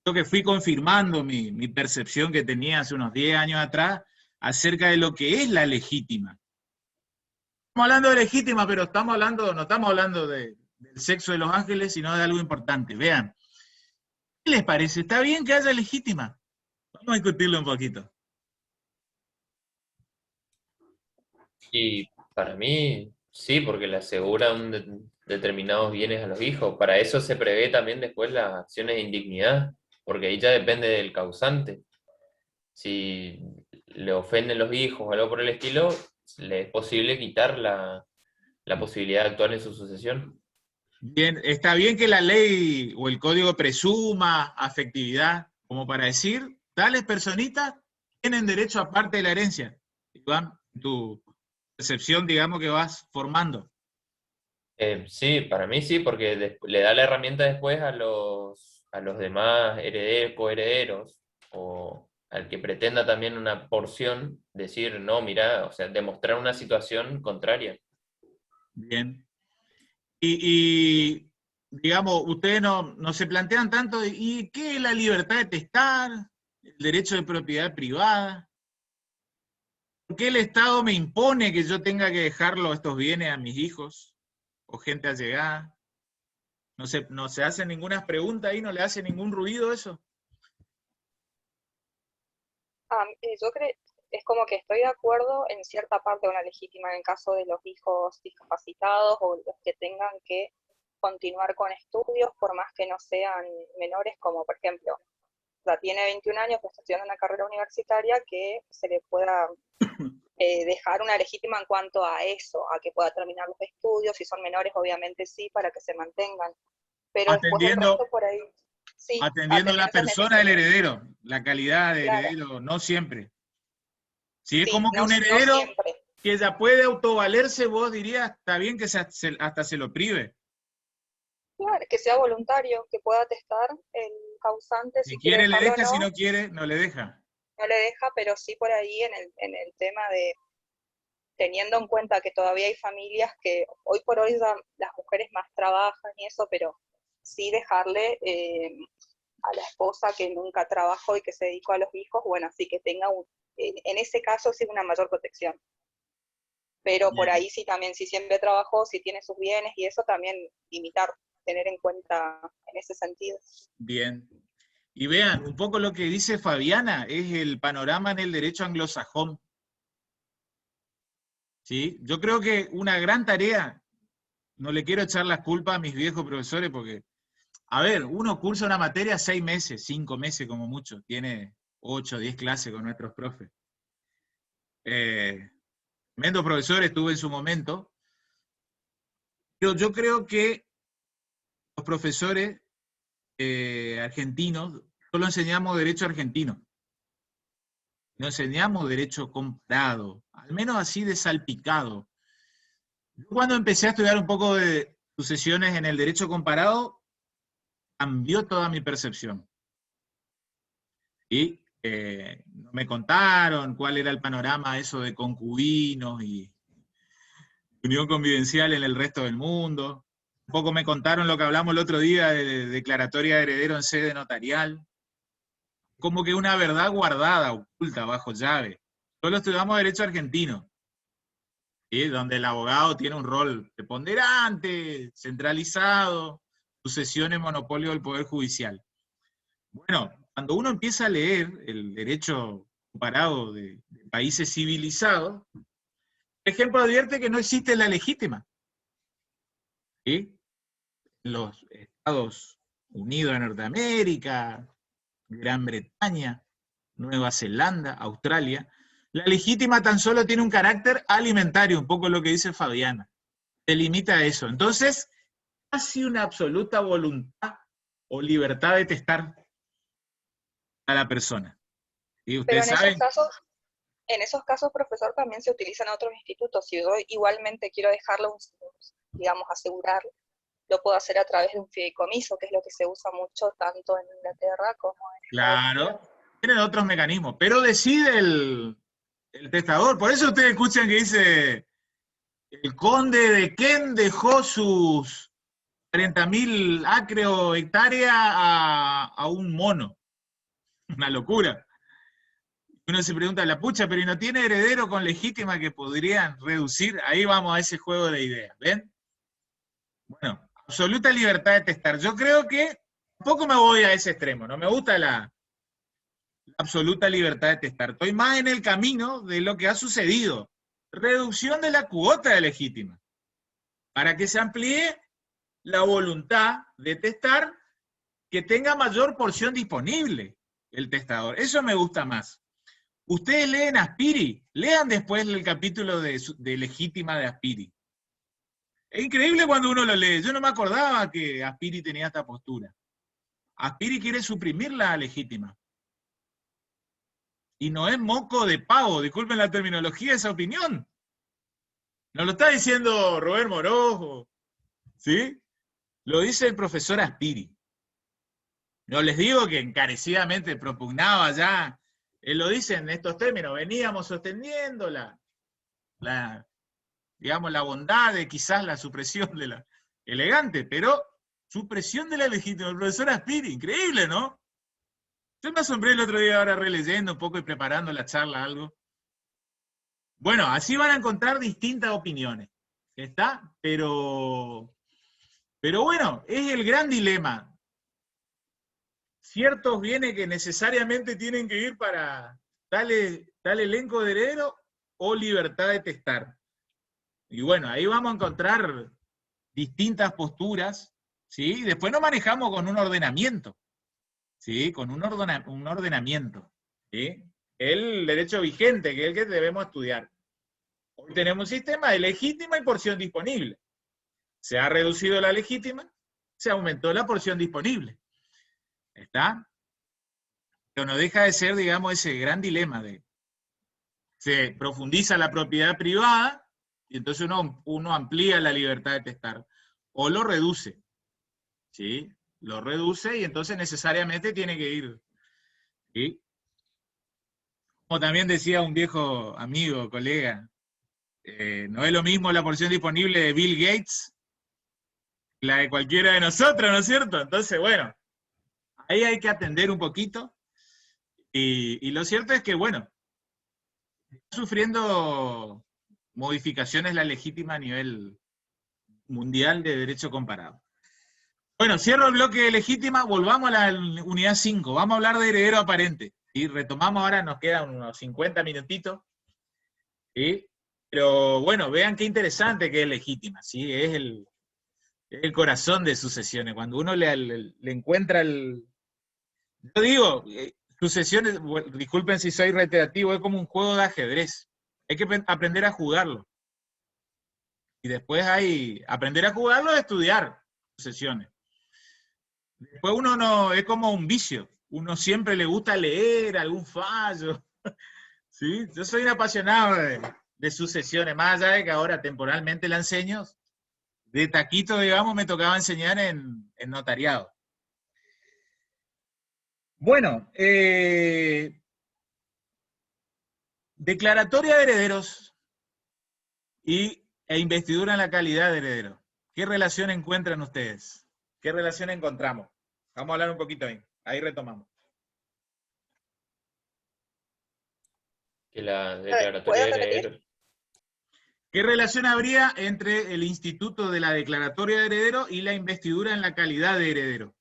yo que fui confirmando mi percepción que tenía hace unos 10 años atrás acerca de lo que es la legítima. Estamos hablando de legítima, pero no estamos hablando del sexo de los ángeles, sino de algo importante. Vean, ¿qué les parece? ¿Está bien que haya legítima? Vamos a discutirlo un poquito. Y para mí, sí, porque le asegura determinados bienes a los hijos. Para eso se prevé también después las acciones de indignidad, porque ahí ya depende del causante. Si le ofenden los hijos o algo por el estilo, le es posible quitar la posibilidad de actuar en su sucesión. Bien, está bien que la ley o el código presuma afectividad, como para decir, tales personitas tienen derecho a parte de la herencia. Iván, tu percepción, digamos, que vas formando. Sí, para mí sí, porque le da la herramienta después a los demás herederos, coherederos, o al que pretenda también una porción, decir, no, mira, o sea, demostrar una situación contraria. Bien. Y digamos, ustedes no se plantean tanto, ¿y qué es la libertad de testar? ¿El derecho de propiedad privada? ¿Por qué el Estado me impone que yo tenga que dejarlo estos bienes a mis hijos o gente allegada? No se hace ninguna pregunta ahí, no le hace ningún ruido eso. Yo creo, es como que estoy de acuerdo en cierta parte de una legítima en el caso de los hijos discapacitados o los que tengan que continuar con estudios, por más que no sean menores, como por ejemplo, o sea, tiene 21 años, pues está estudiando una carrera universitaria, que se le pueda dejar una legítima en cuanto a eso, a que pueda terminar los estudios. Si son menores, obviamente sí, para que se mantengan. Pero después el Atendiendo, resto por ahí, sí, atendiendo a la esas persona del necesidades. heredero, la calidad de Claro, heredero, no siempre. Si es sí, como que no, un no heredero siempre. que ya puede autovalerse, vos dirías, está bien que hasta se lo prive. Claro, que sea voluntario, que pueda testar el causante Si si quiere quiere le dejarlo o deja, si no, no quiere no le deja. no le deja, pero sí por ahí en el tema de, teniendo en cuenta que todavía hay familias que hoy por hoy ya las mujeres más trabajan y eso, pero sí dejarle a la esposa que nunca trabajó y que se dedicó a los hijos, bueno, así que tenga en ese caso sí una mayor protección. Pero por Bien, ahí sí también, si siempre trabajó, si tiene sus bienes y eso también limitar, tener en cuenta en ese sentido. bien. Y vean, un poco lo que dice Fabiana es el panorama en el derecho anglosajón. ¿Sí? Yo creo que una gran tarea, no le quiero echar las culpas a mis viejos profesores porque, a ver, uno cursa una materia 6 meses, 5 meses como mucho, tiene 8 o 10 clases con nuestros profes. Tremendos profesores tuve en su momento, pero yo creo que los profesores argentinos solo enseñamos derecho argentino, no enseñamos derecho comparado, al menos así de salpicado. Yo cuando empecé a estudiar un poco de sucesiones en el derecho comparado, cambió toda mi percepción. Y me contaron cuál era el panorama eso de concubinos y unión convivencial en el resto del mundo. Un poco me contaron lo que hablamos el otro día de declaratoria de heredero en sede notarial. Como que una verdad guardada, oculta, bajo llave. Solo estudiamos derecho argentino, ¿sí? Donde el abogado tiene un rol preponderante, centralizado, sucesiones, monopolio del Poder Judicial. Bueno, cuando uno empieza a leer el derecho comparado de países civilizados, por ejemplo, advierte que no existe la legítima. ¿Sí? Los Estados Unidos de Norteamérica, Gran Bretaña, Nueva Zelanda, Australia, la legítima tan solo tiene un carácter alimentario, un poco lo que dice Fabiana. Se limita a eso. Entonces, casi una absoluta voluntad o libertad de testar a la persona. Y Pero ustedes saben, en esos casos, profesor, también se utilizan otros institutos. Si yo igualmente quiero dejarlo, digamos, asegurar, lo puedo hacer a través de un fideicomiso, que es lo que se usa mucho tanto en Inglaterra como en Estados Unidos. claro, tienen otros mecanismos, pero decide el testador. Por eso ustedes escuchan que dice, el conde de Kent dejó sus 40.000 acres o hectáreas a un mono. Una locura. Uno se pregunta, la pucha, pero ¿y no tiene heredero con legítima que podrían reducir? Ahí vamos a ese juego de ideas, ¿ven? Bueno, absoluta libertad de testar. Yo creo que tampoco me voy a ese extremo, no me gusta la absoluta libertad de testar. Estoy más en el camino de lo que ha sucedido. Reducción de la cuota de legítima, para que se amplíe la voluntad de testar, que tenga mayor porción disponible el testador. Eso me gusta más. Ustedes leen Aspiri, lean después el capítulo de legítima de Aspiri. Es increíble cuando uno lo lee. Yo no me acordaba que Aspiri tenía esta postura. Aspiri quiere suprimir la legítima. Y no es moco de pavo, disculpen la terminología, esa opinión. No lo está diciendo Robert Morojo, ¿sí? Lo dice el profesor Aspiri. No les digo que encarecidamente propugnaba ya, él lo dice en estos términos, veníamos sosteniendo digamos, la bondad de quizás la supresión de la elegante, pero supresión de la legítima, el profesor Aspiri, increíble, ¿no? Yo me asombré el otro día ahora releyendo un poco y preparando la charla, algo. Bueno, así van a encontrar distintas opiniones, ¿está? Pero bueno, es el gran dilema. Ciertos bienes que necesariamente tienen que ir para tal elenco de heredero o libertad de testar. Y bueno, ahí vamos a encontrar distintas posturas, ¿sí? Y después nos manejamos con un ordenamiento, ¿sí? Con un ordenamiento, ¿sí? El derecho vigente, que es el que debemos estudiar. Hoy tenemos un sistema de legítima y porción disponible. Se ha reducido la legítima, se aumentó la porción disponible. ¿Está? Pero no deja de ser, digamos, ese gran dilema de se profundiza la propiedad privada y entonces uno amplía la libertad de testar, o lo reduce, ¿sí? Lo reduce y entonces necesariamente tiene que ir, ¿sí? Como también decía un viejo amigo, colega, no es lo mismo la porción disponible de Bill Gates que la de cualquiera de nosotros, ¿no es cierto? Entonces, bueno, ahí hay que atender un poquito, y lo cierto es que, bueno, está sufriendo modificaciones la legítima a nivel mundial de derecho comparado. Bueno, cierro el bloque de legítima, volvamos a la unidad 5, vamos a hablar de heredero aparente, ¿sí? Retomamos ahora, nos quedan unos 50 minutitos, ¿sí? Pero bueno, vean qué interesante que es legítima, ¿sí? Es el corazón de sucesiones, cuando uno le encuentra Yo digo, sucesiones, disculpen si soy reiterativo, es como un juego de ajedrez, hay que aprender a jugarlo. Y después hay, aprender a jugarlo es estudiar sucesiones. Después uno no, es como un vicio, uno siempre le gusta leer algún fallo, ¿sí? Yo soy un apasionado de sucesiones, más allá de que ahora temporalmente la enseño, de taquito, digamos, me tocaba enseñar en notariado. Bueno, declaratoria de herederos e investidura en la calidad de heredero. ¿Qué relación encuentran ustedes? ¿Qué relación encontramos? Vamos a hablar un poquito ahí retomamos. Que la declaratoria de herederos. ¿Qué relación habría entre el instituto de la declaratoria de heredero y la investidura en la calidad de heredero?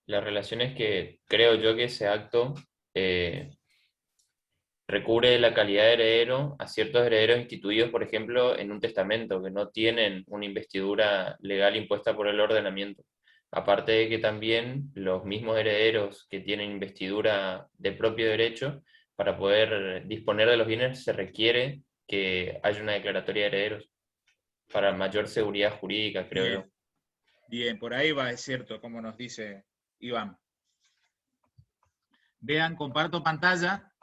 La relación es que creo yo que ese acto recubre la calidad de heredero a ciertos herederos instituidos, por ejemplo, en un testamento, que no tienen una investidura legal impuesta por el ordenamiento. Aparte de que también los mismos herederos que tienen investidura de propio derecho, para poder disponer de los bienes se requiere que haya una declaratoria de herederos, para mayor seguridad jurídica, creo yo. Bien, por ahí va, es cierto, como nos dice Iván. Vean, comparto pantalla.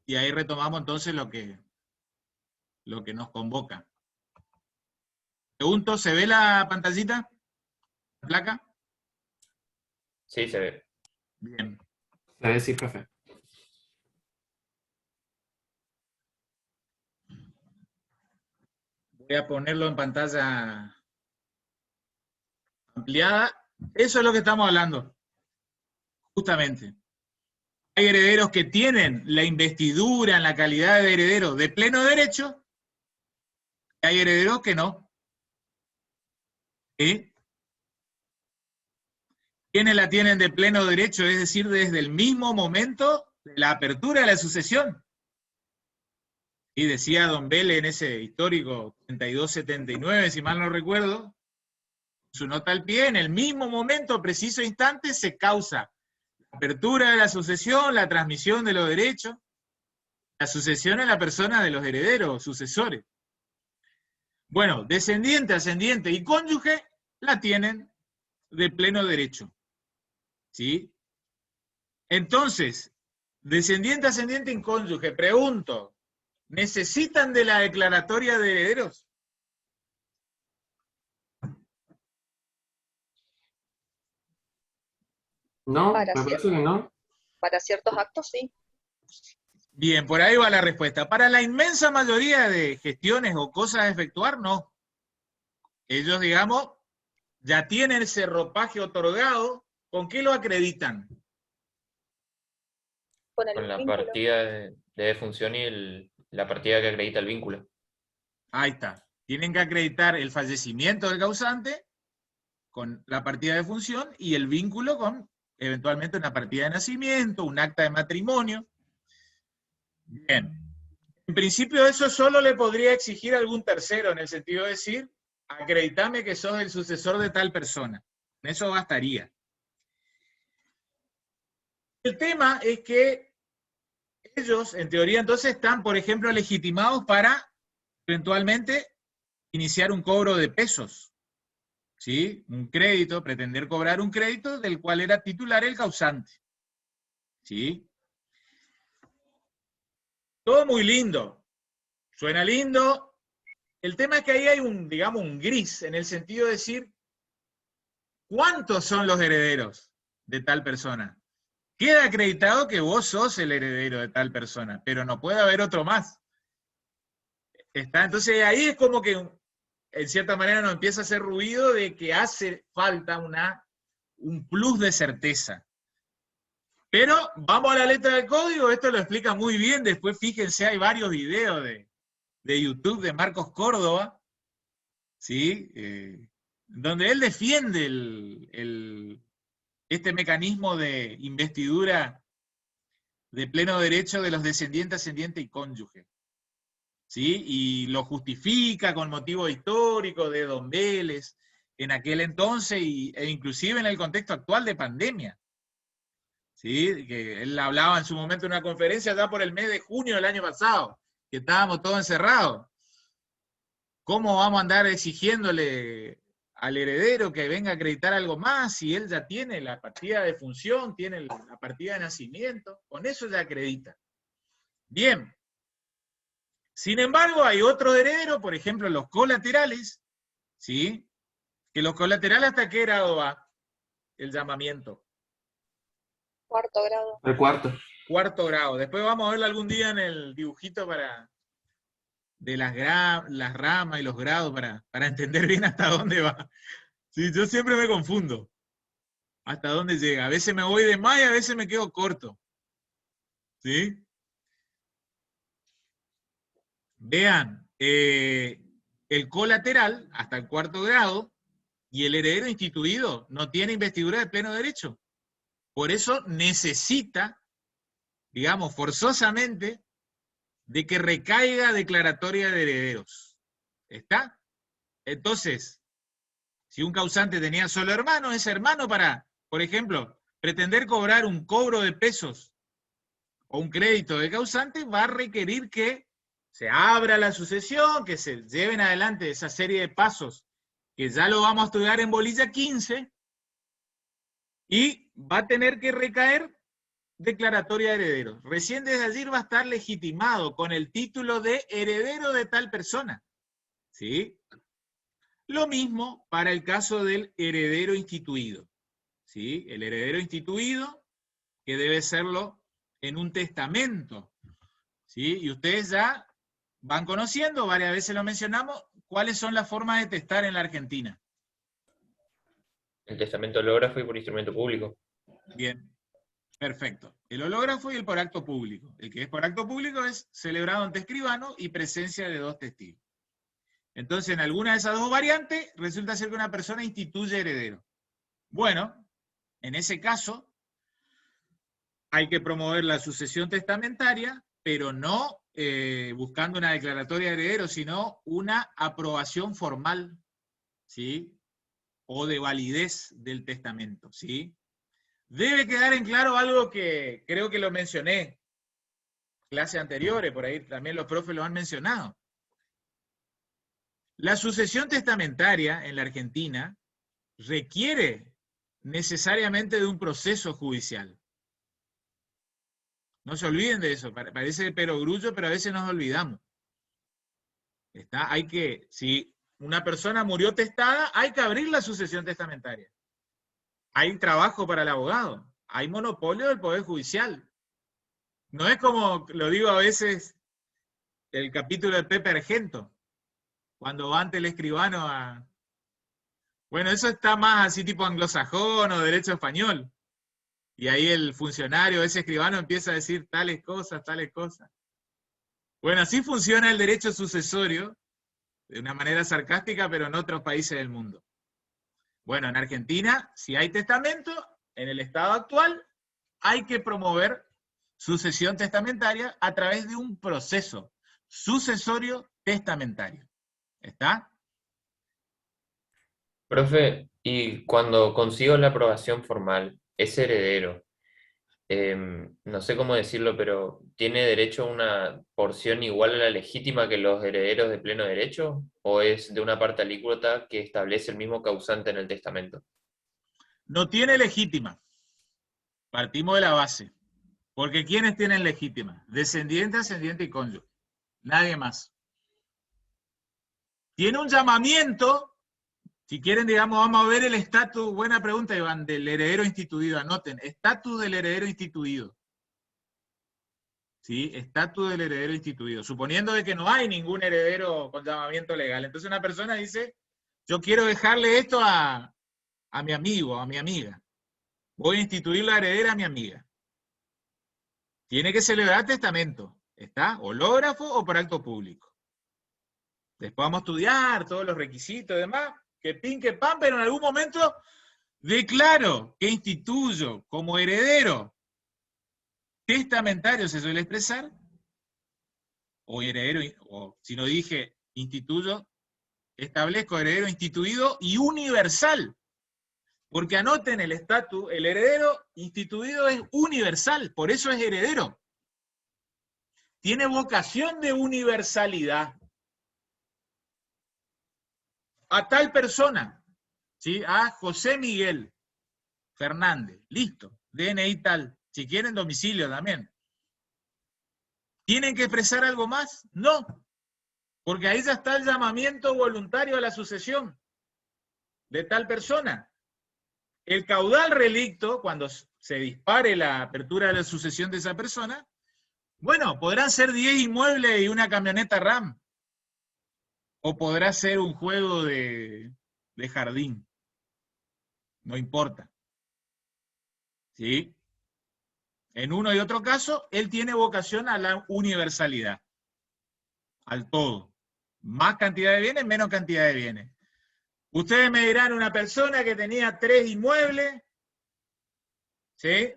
Y ahí retomamos entonces lo que nos convoca. Pregunto, ¿se ve la pantallita? ¿La placa? Sí, se ve. Bien. Se ve, sí, profe. Voy a ponerlo en pantalla ampliada. Eso es lo que estamos hablando. Justamente. Hay herederos que tienen la investidura en la calidad de heredero de pleno derecho, y hay herederos que no. ¿Sí? ¿Quiénes la tienen de pleno derecho? Es decir, desde el mismo momento de la apertura de la sucesión. Y decía Don Vélez en ese histórico 3279, si mal no recuerdo, su nota al pie, en el mismo momento, preciso instante, se causa apertura de la sucesión, la transmisión de los derechos, la sucesión en la persona de los herederos, sucesores. Bueno, descendiente, ascendiente y cónyuge la tienen de pleno derecho. ¿Sí? Entonces, descendiente, ascendiente y cónyuge, pregunto, ¿necesitan de la declaratoria de herederos? No, Para me parece que no. Para ciertos actos, sí. Bien, por ahí va la respuesta. Para la inmensa mayoría de gestiones o cosas a efectuar, no. Ellos, digamos, ya tienen ese ropaje otorgado. ¿Con qué lo acreditan? Con el Con la vínculo. partida de defunción y la partida que acredita el vínculo. Ahí está. Tienen que acreditar el fallecimiento del causante con la partida de función y el vínculo con, eventualmente, una partida de nacimiento, un acta de matrimonio. Bien. En principio eso solo le podría exigir a algún tercero, en el sentido de decir, acreditame que sos el sucesor de tal persona. Eso bastaría. El tema es que ellos, en teoría, entonces están, por ejemplo, legitimados para eventualmente iniciar un cobro de pesos, ¿sí? Un crédito, pretender cobrar un crédito del cual era titular el causante, ¿sí? Todo muy lindo, suena lindo. El tema es que ahí hay un, digamos, un gris, en el sentido de decir, ¿cuántos son los herederos de tal persona? Queda acreditado que vos sos el heredero de tal persona, pero no puede haber otro más. ¿Está? Entonces ahí es como que, en cierta manera, nos empieza a hacer ruido de que hace falta un plus de certeza. Pero vamos a la letra del código, esto lo explica muy bien, después fíjense, hay varios videos de YouTube de Marcos Córdoba, ¿sí? Donde él defiende este mecanismo de investidura de pleno derecho de los descendientes, ascendiente y cónyuge, ¿sí? Y lo justifica con motivo histórico de Don Vélez en aquel entonces e inclusive en el contexto actual de pandemia, ¿sí? Que él hablaba en su momento en una conferencia ya por el mes de junio del año pasado, que estábamos todos encerrados. ¿Cómo vamos a andar exigiéndole al heredero que venga a acreditar algo más si él ya tiene la partida de función, tiene la partida de nacimiento? Con eso ya acredita. Bien. Sin embargo, hay otro heredero, por ejemplo, los colaterales, ¿sí? Que los colaterales, ¿hasta qué grado va el llamamiento? Cuarto grado. El cuarto. Cuarto grado. Después vamos a verlo algún día en el dibujito de las ramas y los grados para entender bien hasta dónde va. Sí, yo siempre me confundo. Hasta dónde llega. A veces me voy de más y a veces me quedo corto. ¿Sí? Vean, el colateral, hasta el cuarto grado, y el heredero instituido no tiene investidura de pleno derecho. Por eso necesita, digamos, forzosamente, de que recaiga declaratoria de herederos. ¿Está? Entonces, si un causante tenía solo hermano, ese hermano para, por ejemplo, pretender cobrar un cobro de pesos o un crédito de causante, va a requerir que se abra la sucesión, que se lleven adelante esa serie de pasos, que ya lo vamos a estudiar en bolilla 15, y va a tener que recaer declaratoria de herederos. Recién desde allí va a estar legitimado con el título de heredero de tal persona. ¿Sí? Lo mismo para el caso del heredero instituido. ¿Sí? El heredero instituido, que debe serlo en un testamento. ¿Sí? Y ustedes ya van conociendo, varias veces lo mencionamos, cuáles son las formas de testar en la Argentina. El testamento hológrafo y por instrumento público. Bien, perfecto. El hológrafo y el por acto público. El que es por acto público es celebrado ante escribano y presencia de 2 testigos. Entonces, en alguna de esas 2 variantes, resulta ser que una persona instituye heredero. Bueno, en ese caso, hay que promover la sucesión testamentaria, pero no buscando una declaratoria de heredero, sino una aprobación formal, ¿sí? O de validez del testamento, ¿sí? Debe quedar en claro algo que creo que lo mencioné clases anteriores, por ahí también los profes lo han mencionado. La sucesión testamentaria en la Argentina requiere necesariamente de un proceso judicial. No se olviden de eso, parece perogrullo, pero a veces nos olvidamos. Hay que, si una persona murió testada, hay que abrir la sucesión testamentaria. Hay trabajo para el abogado, hay monopolio del Poder Judicial. No es como lo digo a veces el capítulo de Pepe Argento, cuando va ante el escribano a... Bueno, eso está más así tipo anglosajón o derecho español. Y ahí el funcionario, ese escribano, empieza a decir tales cosas, tales cosas. Bueno, así funciona el derecho sucesorio, de una manera sarcástica, pero en otros países del mundo. Bueno, en Argentina, si hay testamento, en el estado actual, hay que promover sucesión testamentaria a través de un proceso. sucesorio testamentario. ¿Está? Profe, y cuando consigo la aprobación formal, ese heredero, no sé cómo decirlo, pero ¿tiene derecho a una porción igual a la legítima que los herederos de pleno derecho? ¿O es de una parte alícuota que establece el mismo causante en el testamento? No tiene legítima. Partimos de la base. Porque ¿quiénes tienen legítima? Descendiente, ascendiente y cónyuge. Nadie más. Tiene un llamamiento. Si quieren, digamos, vamos a ver el estatus, buena pregunta, Iván, del heredero instituido. Anoten, estatus del heredero instituido. ¿Sí? Estatus del heredero instituido. Suponiendo de que no hay ningún heredero con llamamiento legal. Entonces una persona dice, yo quiero dejarle esto a mi amigo, a mi amiga. Voy a instituir la heredera a mi amiga. Tiene que celebrar testamento. ¿Está? Hológrafo o por acto público. Después vamos a estudiar todos los requisitos y demás. Que pin, que pan, pero en algún momento declaro que instituyo como heredero testamentario, se suele expresar, o heredero, o si no dije instituyo, establezco heredero instituido y universal. Porque anoten el estatus, el heredero instituido es universal, por eso es heredero. Tiene vocación de universalidad. A tal persona, ¿sí? A José Miguel Fernández, listo, DNI tal, si quieren domicilio también. ¿Tienen que expresar algo más? No, porque ahí ya está el llamamiento voluntario a la sucesión de tal persona. El caudal relicto, cuando se dispare la apertura de la sucesión de esa persona, bueno, podrán ser 10 inmuebles y una camioneta RAM. O podrá ser un juego de jardín. No importa. ¿Sí? En uno y otro caso, él tiene vocación a la universalidad. Al todo. Más cantidad de bienes, menos cantidad de bienes. Ustedes me dirán, una persona que tenía 3 inmuebles, ¿sí?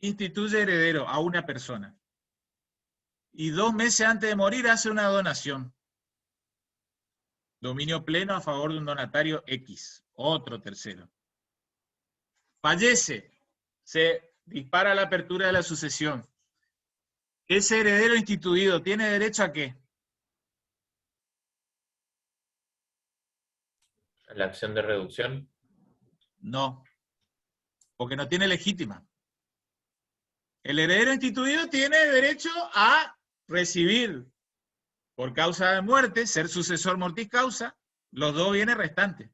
Instituye heredero a una persona. Y 2 meses antes de morir hace una donación. Dominio pleno a favor de un donatario X. Otro tercero. Fallece. Se dispara la apertura de la sucesión. Ese heredero instituido tiene derecho a qué? ¿La acción de reducción? No. Porque no tiene legítima. El heredero instituido tiene derecho a recibir por causa de muerte, ser sucesor mortis causa, los 2 bienes restantes.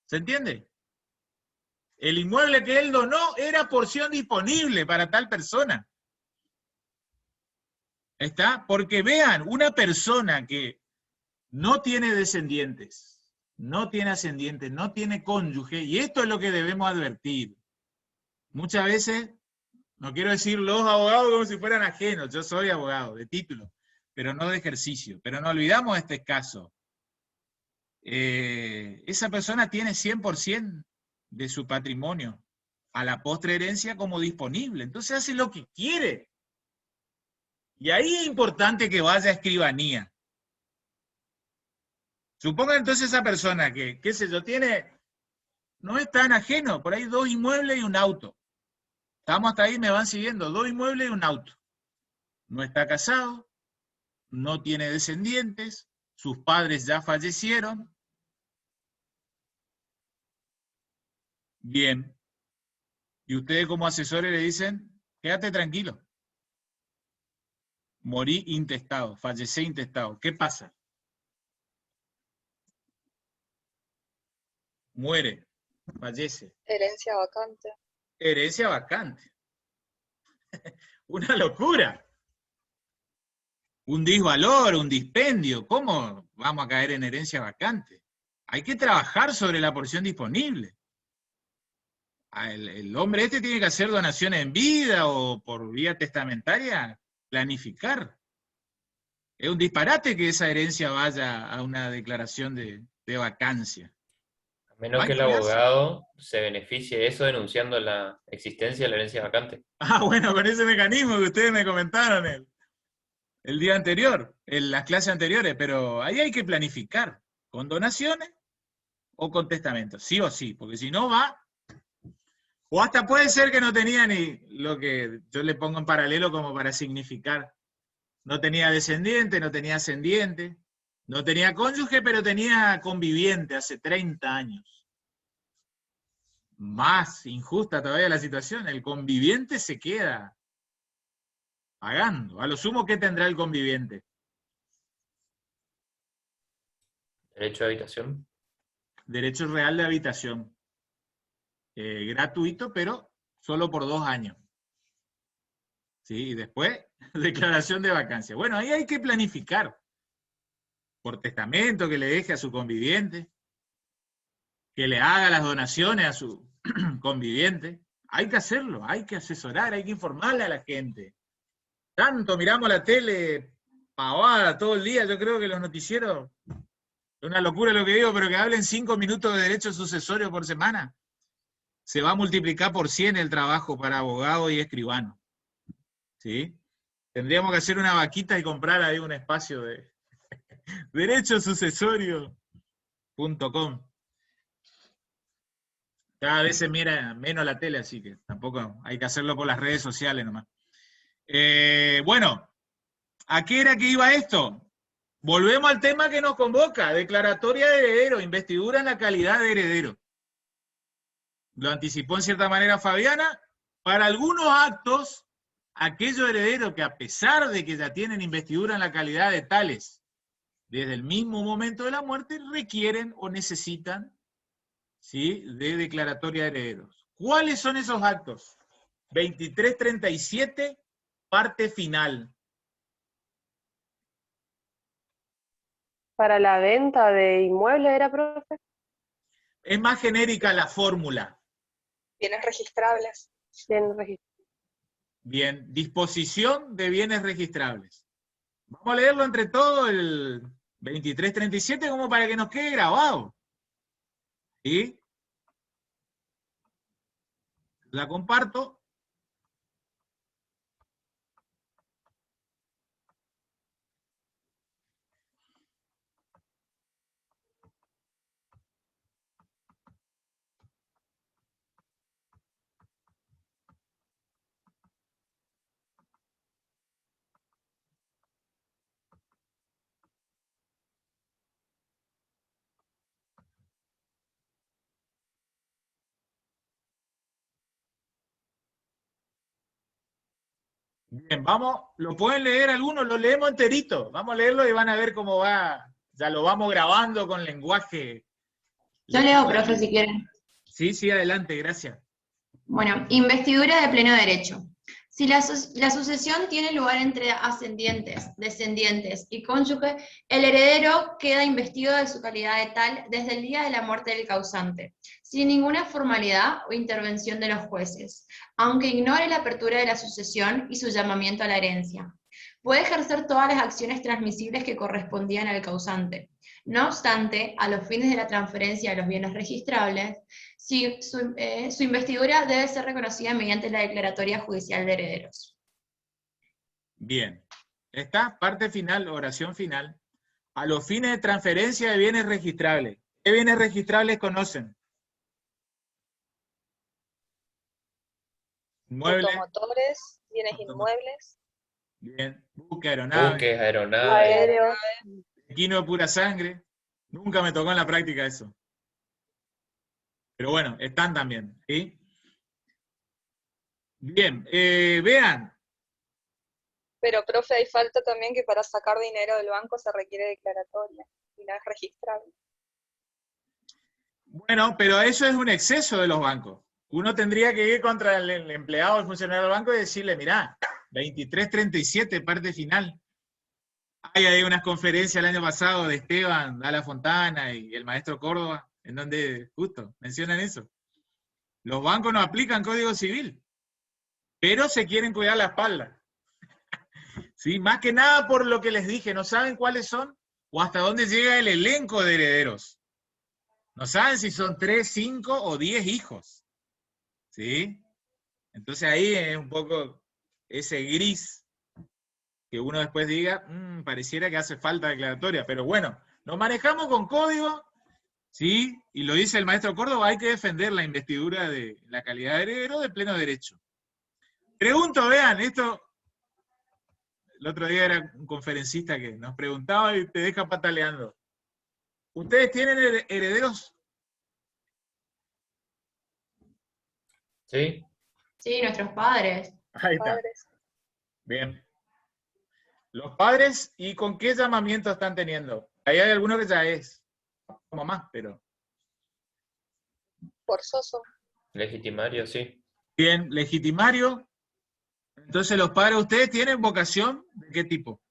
¿Se entiende? El inmueble que él donó era porción disponible para tal persona. ¿Está? Porque vean, una persona que no tiene descendientes, no tiene ascendientes, no tiene cónyuge, y esto es lo que debemos advertir. Muchas veces, no quiero decir los abogados como si fueran ajenos, yo soy abogado de título, pero no de ejercicio. Pero no olvidamos este caso. Esa persona tiene 100% de su patrimonio a la postre herencia como disponible. Entonces hace lo que quiere. Y ahí es importante que vaya a escribanía. Suponga entonces esa persona que, qué sé yo, no es tan ajeno, por ahí 2 inmuebles y un auto. Estamos hasta ahí, me van siguiendo, 2 inmuebles y un auto. No está casado, no tiene descendientes, sus padres ya fallecieron. Bien. Y ustedes como asesores le dicen, quédate tranquilo. Morí intestado, fallecí intestado. ¿Qué pasa? Muere, fallece. Herencia vacante. Herencia vacante. Una locura. Un disvalor, un dispendio. ¿Cómo vamos a caer en herencia vacante? Hay que trabajar sobre la porción disponible. El hombre este tiene que hacer donaciones en vida o por vía testamentaria, planificar. Es un disparate que esa herencia vaya a una declaración de vacancia. Menos que el Banco le hace. abogado se beneficie de eso denunciando la existencia de la herencia vacante. Ah, bueno, con ese mecanismo que ustedes me comentaron el día anterior, en las clases anteriores, pero ahí hay que planificar, con donaciones o con testamento, sí o sí, porque si no va, o hasta puede ser que no tenía ni lo que yo le pongo en paralelo como para significar. No tenía descendiente, no tenía ascendiente, no tenía cónyuge, pero tenía conviviente hace 30 años. Más injusta todavía la situación, el conviviente se queda pagando. A lo sumo, ¿qué tendrá el conviviente? Derecho de habitación. Derecho real de habitación. Gratuito, pero solo por 2 años. ¿Sí? Y después, declaración de vacancia. Bueno, ahí hay que planificar. Por testamento, que le deje a su conviviente, que le haga las donaciones a su conviviente. Hay que hacerlo, hay que asesorar, hay que informarle a la gente. Tanto miramos la tele pavada todo el día, yo creo que los noticieros, es una locura lo que digo, pero que hablen 5 minutos de derecho sucesorio por semana, se va a multiplicar por 100 el trabajo para abogados y escribanos. ¿Sí? Tendríamos que hacer una vaquita y comprar ahí un espacio de derechosucesorio.com. Cada vez se mira menos la tele, así que tampoco hay que hacerlo por las redes sociales nomás. Bueno, ¿a qué era que iba esto? Volvemos al tema que nos convoca, declaratoria de heredero, investidura en la calidad de heredero. Lo anticipó en cierta manera Fabiana. Para algunos actos, aquellos herederos que a pesar de que ya tienen investidura en la calidad de tales, desde el mismo momento de la muerte, requieren o necesitan, ¿sí?, de declaratoria de herederos. ¿Cuáles son esos actos? 2337, parte final. Para la venta de inmuebles, ¿era, profe? Es más genérica la fórmula. Bienes registrables. Bien registrado. Bien, disposición de bienes registrables. Vamos a leerlo entre todos el 2337 como para que nos quede grabado. ¿Sí? La comparto. Bien, vamos, lo pueden leer algunos, lo leemos enterito. Vamos a leerlo y van a ver cómo va. Ya lo vamos grabando con lenguaje. Yo leo, profe, si quieren. Sí, sí, adelante, gracias. Bueno, investidura de pleno derecho. Si la sucesión tiene lugar entre ascendientes, descendientes y cónyuge, el heredero queda investido de su calidad de tal desde el día de la muerte del causante, sin ninguna formalidad o intervención de los jueces, aunque ignore la apertura de la sucesión y su llamamiento a la herencia. Puede ejercer todas las acciones transmisibles que correspondían al causante. No obstante, a los fines de la transferencia de los bienes registrables, su investidura debe ser reconocida mediante la declaratoria judicial de herederos. Bien. Esta parte final, oración final. A los fines de transferencia de bienes registrables. ¿Qué bienes registrables conocen? Inmuebles. Automotores, bienes inmuebles. Bien. Buque, aeronave. Buques, aeronaves. Aéreo. Equino de pura sangre. Nunca me tocó en la práctica eso. Pero bueno, están también, ¿sí? Bien, vean. Pero, profe, hay falta también que para sacar dinero del banco se requiere declaratoria y no es registrable. Bueno, pero eso es un exceso de los bancos. Uno tendría que ir contra el empleado, el funcionario del banco y decirle, mirá, 2337, parte final. Hay ahí unas conferencias el año pasado de Esteban, Dala Fontana y el maestro Córdoba, en donde justo mencionan eso. Los bancos no aplican Código Civil, pero se quieren cuidar la espalda. ¿Sí? Más que nada por lo que les dije, no saben cuáles son o hasta dónde llega el elenco de herederos. No saben si son 3, 5 o 10 hijos. ¿Sí? Entonces ahí es un poco ese gris que uno después diga, pareciera que hace falta declaratoria, pero bueno, nos manejamos con código, ¿sí? Y lo dice el maestro Córdoba, hay que defender la investidura de la calidad de heredero de pleno derecho. Pregunto, vean, esto, el otro día era un conferencista que nos preguntaba y te deja pataleando. ¿Ustedes tienen herederos? ¿Sí? Sí, nuestros padres. Ahí está. Padres. Bien. Los padres, ¿y con qué llamamiento están teniendo? Ahí hay alguno que ya es mamá, pero... Forzoso. Legitimario, sí. Bien, legitimario. Entonces los padres, ¿ustedes tienen vocación? ¿De qué tipo?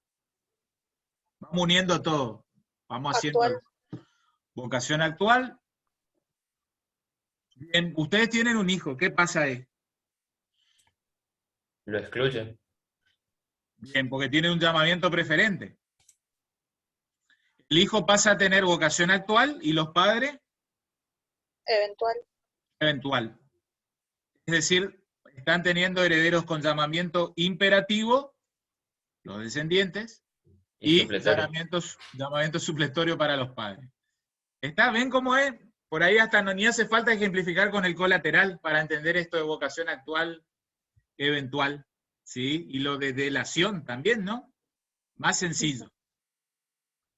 Vamos uniendo todo. Vamos haciendo Actual. vocación actual. Bien, ustedes tienen un hijo, ¿qué pasa ahí? Lo excluye. Bien, porque tiene un llamamiento preferente. El hijo pasa a tener vocación actual y los padres, Eventual. eventual. Es decir, están teniendo herederos con llamamiento imperativo, los descendientes, y llamamiento supletorio para los padres. ¿Está bien cómo es? Por ahí hasta no ni hace falta ejemplificar con el colateral para entender esto de vocación actual, eventual, ¿sí? Y lo de delación también, ¿no? Más sencillo.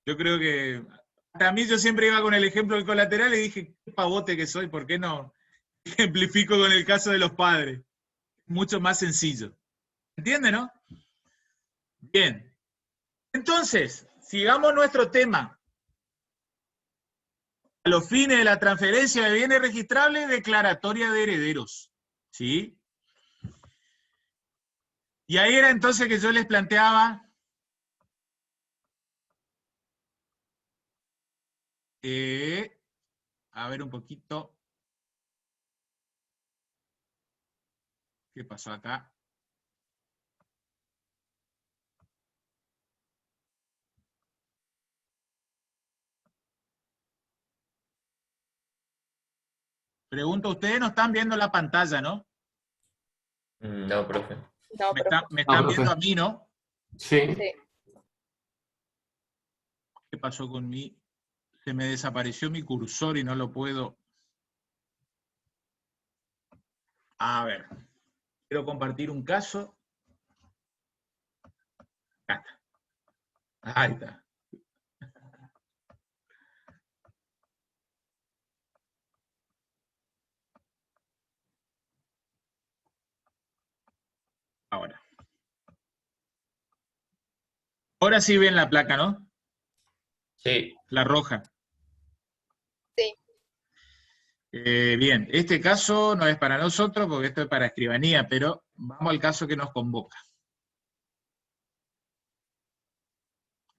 Yo creo que, hasta a mí yo siempre iba con el ejemplo del colateral y dije, qué pavote que soy, ¿por qué no ejemplifico con el caso de los padres? Mucho más sencillo. ¿Entiende, no? Bien. Entonces, sigamos nuestro tema. A los fines de la transferencia de bienes registrables, declaratoria de herederos. ¿Sí? Y ahí era entonces que yo les planteaba a ver un poquito qué pasó acá. Pregunto, ustedes no están viendo la pantalla, ¿no? No, profe. No, pero Me están profe. viendo a mí, ¿no? Sí. sí. ¿Qué pasó con mí? Se me desapareció mi cursor y no lo puedo... A ver. Quiero compartir un caso. Acá está. Ahí está. Ahora. Ahora sí ven la placa, ¿no? Sí. La roja. Sí. Bien, este caso no es para nosotros porque esto es para escribanía, pero vamos al caso que nos convoca.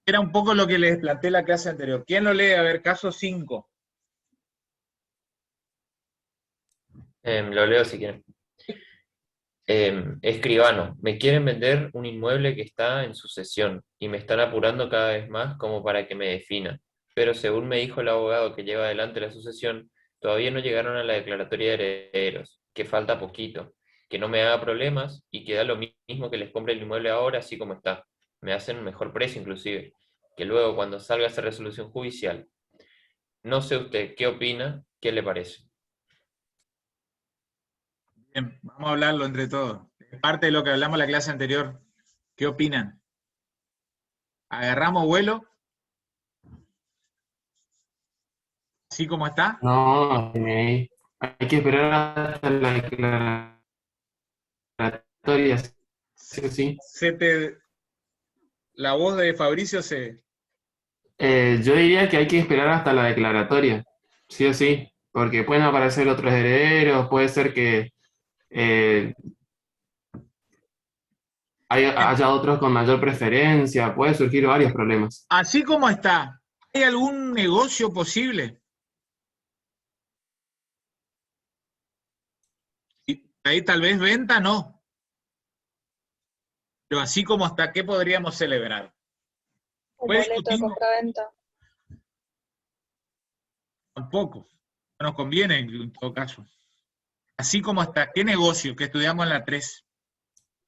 Era un poco lo que les planteé en la clase anterior. ¿Quién lo lee? A ver, caso 5. Lo leo si quieren. Escribano, me quieren vender un inmueble que está en sucesión y me están apurando cada vez más como para que me defina. Pero según me dijo el abogado que lleva adelante la sucesión, todavía no llegaron a la declaratoria de herederos, que falta poquito, que no me haga problemas y que da lo mismo que les compre el inmueble ahora así como está. Me hacen un mejor precio inclusive, que luego cuando salga esa resolución judicial. No sé usted, ¿qué opina? ¿Qué le parece? Bien, vamos a hablarlo entre todos. Parte de lo que hablamos en la clase anterior. ¿Qué opinan? ¿Agarramos vuelo? ¿Así como está? No, hay que esperar hasta la declaratoria. Sí. La voz de Fabricio se... Yo diría que hay que esperar hasta la declaratoria, sí o sí, porque pueden aparecer otros herederos, puede ser que haya otros con mayor preferencia, puede surgir varios problemas. Así como está, ¿hay algún negocio posible? Y ahí tal vez venta, no. Pero así como está, ¿qué podríamos celebrar? Un Puede boleto de discutirnos compraventa. tampoco. No nos conviene en todo caso. Así como hasta qué negocio que estudiamos en la 3,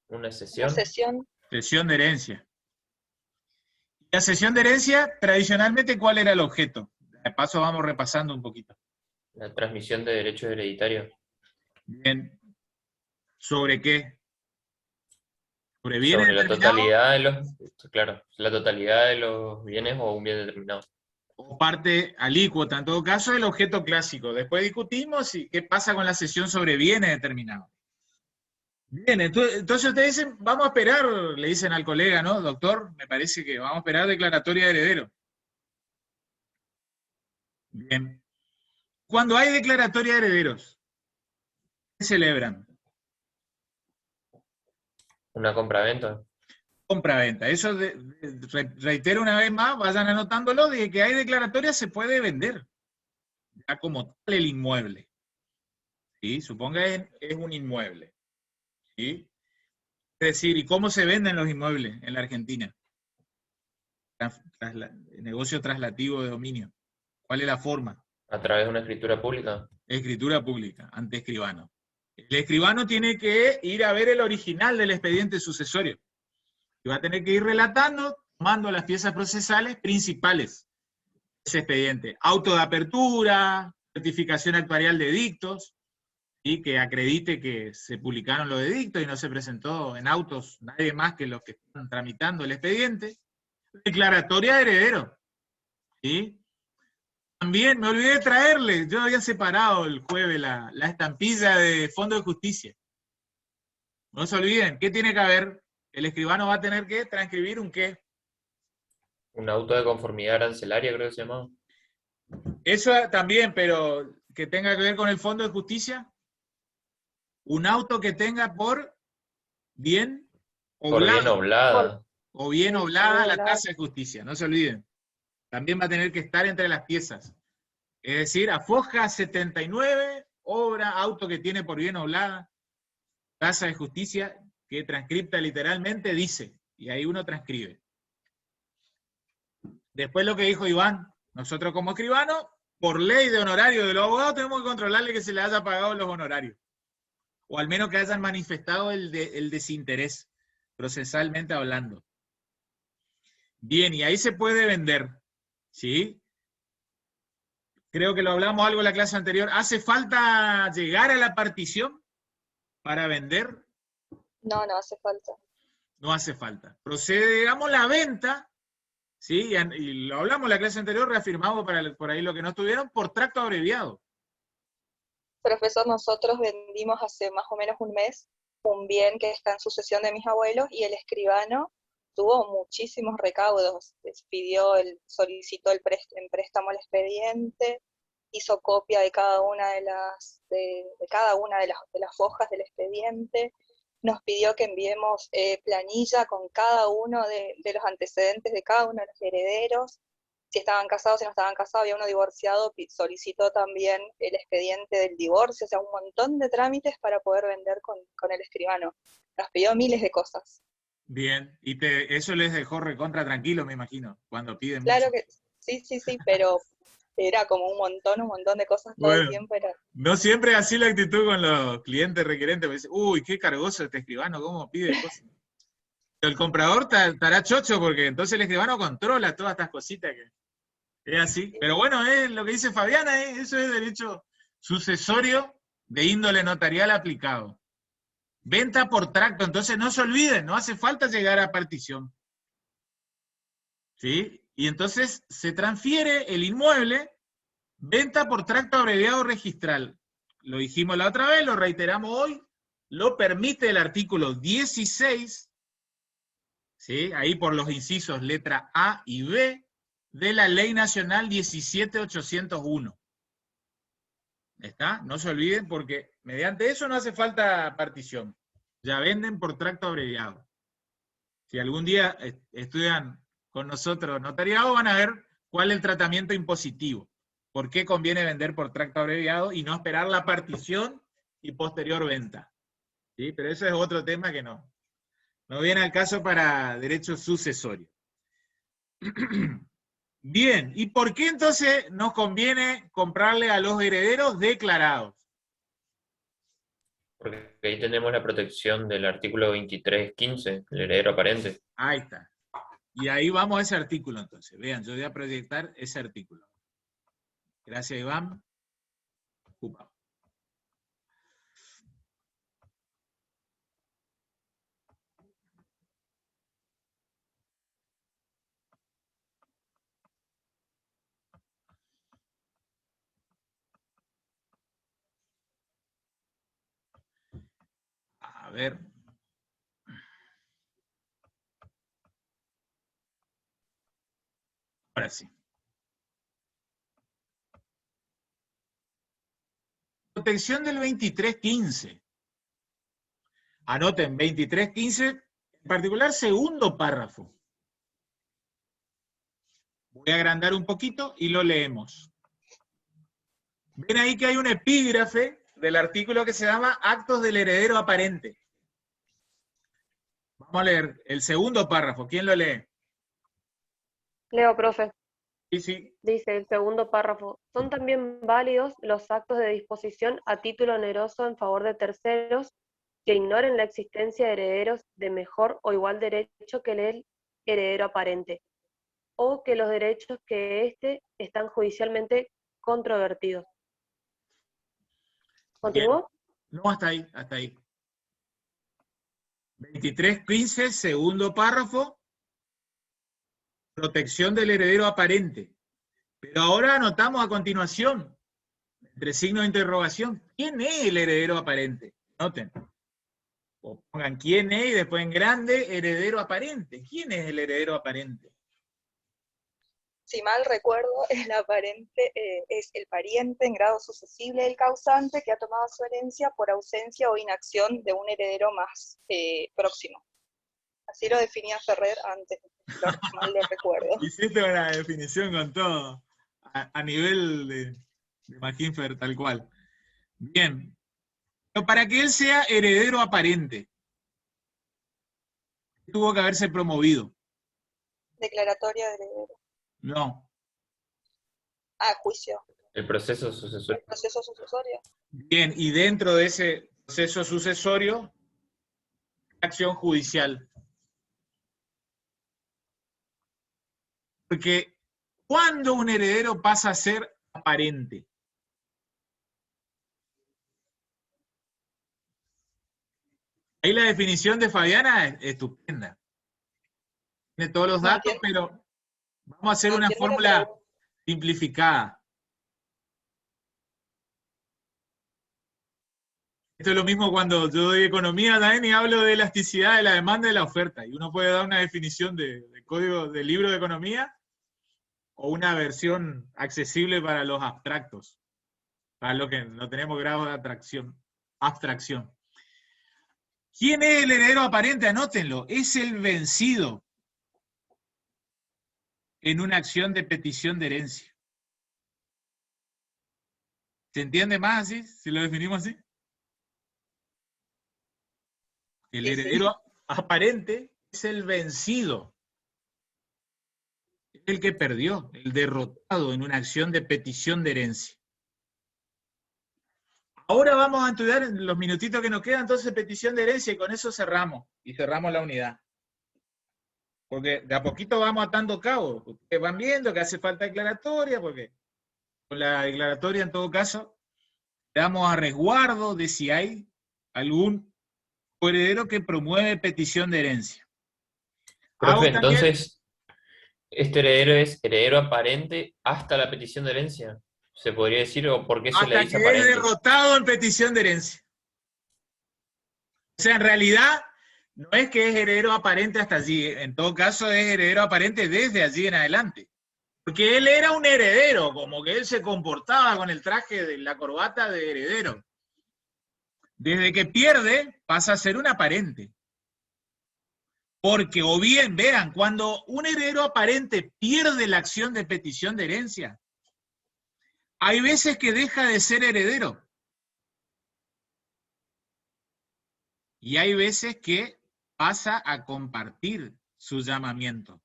Una La cesión. cesión, cesión de herencia. La cesión de herencia, tradicionalmente, ¿cuál era el objeto? De paso vamos repasando un poquito. La transmisión de derechos hereditarios. Bien. ¿Sobre qué? ¿Sobre bienes Sobre la determinados totalidad de los, claro, la totalidad de los bienes o un bien determinado. o parte alícuota? En todo caso, el objeto clásico. Después discutimos qué pasa con la cesión sobre bienes determinados. Bien, entonces ustedes dicen, vamos a esperar, le dicen al colega, ¿no? Doctor, me parece que vamos a esperar declaratoria de heredero. Bien. Cuando hay declaratoria de herederos, ¿qué celebran? Una compraventa. Compra-venta. Eso, reitero una vez más, vayan anotándolo, de que hay declaratoria se puede vender, ya como tal el inmueble. ¿Sí? Suponga es un inmueble. ¿Sí? Es decir, ¿y cómo se venden los inmuebles en la Argentina? Negocio traslativo de dominio. ¿Cuál es la forma? A través de una escritura pública. Escritura pública, ante escribano. El escribano tiene que ir a ver el original del expediente sucesorio. Y va a tener que ir relatando, tomando las piezas procesales principales de ese expediente. Auto de apertura, certificación actuarial de edictos, y que acredite que se publicaron los edictos y no se presentó en autos nadie más que los que están tramitando el expediente. Declaratoria de heredero. ¿Sí? También me olvidé de traerle, yo había separado el jueves la estampilla de Fondo de Justicia. No se olviden, ¿qué tiene que haber? El escribano va a tener que transcribir un qué. Un auto de conformidad arancelaria, creo que se llamaba. Eso también, pero que tenga que ver con el Fondo de Justicia. Un auto que tenga por bien Por bien oblado, oblada. o bien Sí, oblada bien la oblada. tasa de justicia, no se olviden. También va a tener que estar entre las piezas. Es decir, afoja 79, obra, auto que tiene por bien oblada, tasa de justicia, que transcripta literalmente dice, y ahí uno transcribe. Después lo que dijo Iván, nosotros como escribanos, por ley de honorario de los abogados, tenemos que controlarle que se le haya pagado los honorarios. O al menos que hayan manifestado el desinterés, procesalmente hablando. Bien, y ahí se puede vender, ¿sí? Creo que lo hablamos algo en la clase anterior. ¿Hace falta llegar a la partición para vender? no hace falta. No hace falta. Procede, digamos, la venta, ¿sí? Y lo hablamos en la clase anterior, reafirmamos por ahí lo que no estuvieron, por tracto abreviado. Profesor, nosotros vendimos hace más o menos un mes un bien que está en sucesión de mis abuelos y el escribano tuvo muchísimos recaudos. Solicitó en préstamo el expediente, hizo copia de cada una de las hojas del expediente, nos pidió que enviemos planilla con cada uno de los antecedentes de cada uno de los herederos, si estaban casados, si no estaban casados, había uno divorciado, solicitó también el expediente del divorcio, o sea, un montón de trámites para poder vender con el escribano. Nos pidió miles de cosas. Bien, y eso les dejó recontra tranquilo, me imagino, cuando piden Claro mucho. que sí, pero era como un montón de cosas todo el tiempo. No siempre es así la actitud con los clientes requerentes, me dicen, uy, qué cargoso este escribano, cómo pide cosas. Pero el comprador estará chocho porque entonces el escribano controla todas estas cositas que es así. Pero bueno, es lo que dice Fabiana, eso es derecho sucesorio de índole notarial aplicado. Venta por tracto, entonces no se olviden, no hace falta llegar a partición. ¿Sí? Y entonces se transfiere el inmueble, venta por tracto abreviado registral. Lo dijimos la otra vez, lo reiteramos hoy, lo permite el artículo 16, ¿sí? Ahí por los incisos letra A y B, de la Ley Nacional 17.801. ¿Está? No se olviden porque mediante eso no hace falta partición. Ya venden por tracto abreviado. Si algún día estudian con nosotros notariado, van a ver cuál es el tratamiento impositivo. ¿Por qué conviene vender por tracto abreviado y no esperar la partición y posterior venta? ¿Sí? Pero eso es otro tema que no viene al caso para derecho sucesorio. Bien, ¿y por qué entonces nos conviene comprarle a los herederos declarados? Porque ahí tenemos la protección del artículo 23.15, el heredero aparente. Ahí está. Y ahí vamos a ese artículo entonces. Vean, yo voy a proyectar ese artículo. Gracias, Iván. Upa. A ver. Ahora sí. Protección del 23.15. Anoten, 23.15, en particular segundo párrafo. Voy a agrandar un poquito y lo leemos. Ven ahí que hay un epígrafe del artículo que se llama Actos del heredero aparente. Vamos a leer el segundo párrafo. ¿Quién lo lee? Leo, profe. Sí, sí. Dice el segundo párrafo, son también válidos los actos de disposición a título oneroso en favor de terceros que ignoren la existencia de herederos de mejor o igual derecho que el heredero aparente, o que los derechos que éste están judicialmente controvertidos. ¿Continúo? No, hasta ahí, hasta ahí. 23.15, segundo párrafo, protección del heredero aparente. Pero ahora anotamos a continuación, entre signos de interrogación, ¿quién es el heredero aparente? Noten. O pongan quién es y después en grande, heredero aparente. ¿Quién es el heredero aparente? Si mal recuerdo, el aparente es el pariente en grado sucesible del causante que ha tomado su herencia por ausencia o inacción de un heredero más próximo. Así lo definía Ferrer antes, si mal lo recuerdo. Hiciste una definición con todo, a nivel de McKinfer, tal cual. Bien. Pero para que él sea heredero aparente, tuvo que haberse promovido. Declaratoria de heredero. No. Juicio. El proceso sucesorio. El proceso sucesorio. Bien, y dentro de ese proceso sucesorio, acción judicial. Porque, ¿cuándo un heredero pasa a ser aparente? Ahí la definición de Fabiana es estupenda. Tiene todos los datos, pero vamos a hacer una fórmula simplificada. Esto es lo mismo cuando yo doy economía también y hablo de elasticidad de la demanda y la oferta. Y uno puede dar una definición de código de libro de economía o una versión accesible para los abstractos, para los que no tenemos grado de abstracción. ¿Quién es el heredero aparente? Anótenlo. Es el vencido en una acción de petición de herencia. ¿Se entiende más así? Si lo definimos así. El heredero aparente es el vencido, el que perdió, el derrotado en una acción de petición de herencia. Ahora vamos a estudiar en los minutitos que nos quedan, entonces, petición de herencia, y con eso cerramos, y cerramos la unidad. Porque de a poquito vamos atando cabos. Ustedes van viendo que hace falta declaratoria, porque con la declaratoria, en todo caso, le damos a resguardo de si hay algún heredero que promueve petición de herencia. Profe, entonces, ¿este heredero es heredero aparente hasta la petición de herencia? ¿Se podría decir o por qué se le dice aparente? Hasta que es derrotado en petición de herencia. O sea, en realidad, no es que es heredero aparente hasta allí, en todo caso es heredero aparente desde allí en adelante. Porque él era un heredero, como que él se comportaba con el traje de la corbata de heredero. Desde que pierde, pasa a ser un aparente. Porque, o bien, vean, cuando un heredero aparente pierde la acción de petición de herencia, hay veces que deja de ser heredero. Y hay veces que pasa a compartir su llamamiento.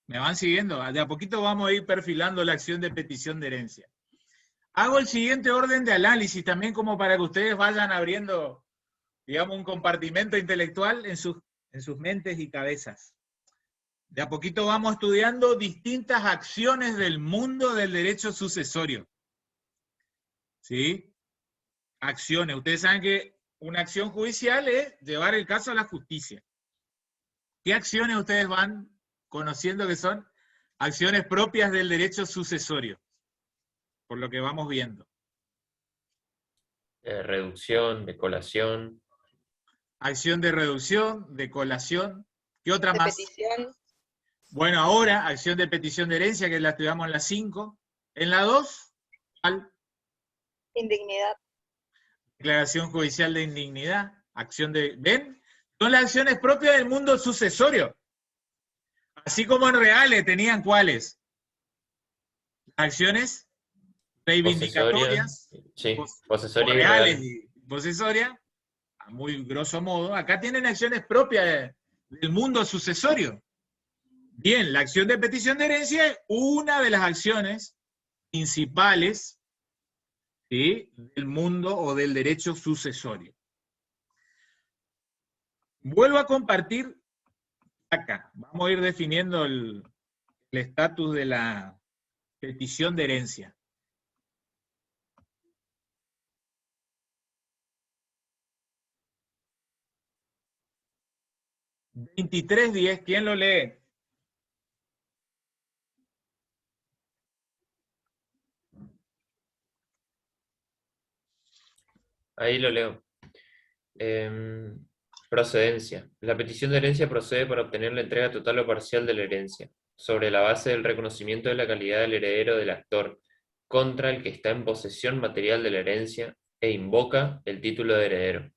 ¿Me van siguiendo? De a poquito vamos a ir perfilando la acción de petición de herencia. Hago el siguiente orden de análisis también como para que ustedes vayan abriendo, digamos, un compartimento intelectual en sus mentes y cabezas. De a poquito vamos estudiando distintas acciones del mundo del derecho sucesorio. ¿Sí? Acciones. Ustedes saben que una acción judicial es llevar el caso a la justicia. ¿Qué acciones ustedes van conociendo que son acciones propias del derecho sucesorio? Por lo que vamos viendo. Reducción, de colación. Acción de reducción, de colación. ¿Qué otra De más? petición, Bueno, ahora, acción de petición de herencia, que la estudiamos en la 5. En la 2, indignidad. declaración judicial de indignidad. Acción de... ¿Ven? Son las acciones propias del mundo sucesorio. Así como en reales tenían ¿cuáles? Acciones reivindicatorias, Sí, posesoria y reales real. y posesorias, a muy grosso modo. Acá tienen acciones propias del mundo sucesorio. Bien, la acción de petición de herencia es una de las acciones principales, ¿sí?, del mundo o del derecho sucesorio. Vuelvo a compartir acá. Vamos a ir definiendo el estatus de la petición de herencia. $23.10, ¿quién lo lee? Ahí lo leo. Procedencia. La petición de herencia procede para obtener la entrega total o parcial de la herencia, sobre la base del reconocimiento de la calidad del heredero del actor, contra el que está en posesión material de la herencia, e invoca el título de heredero.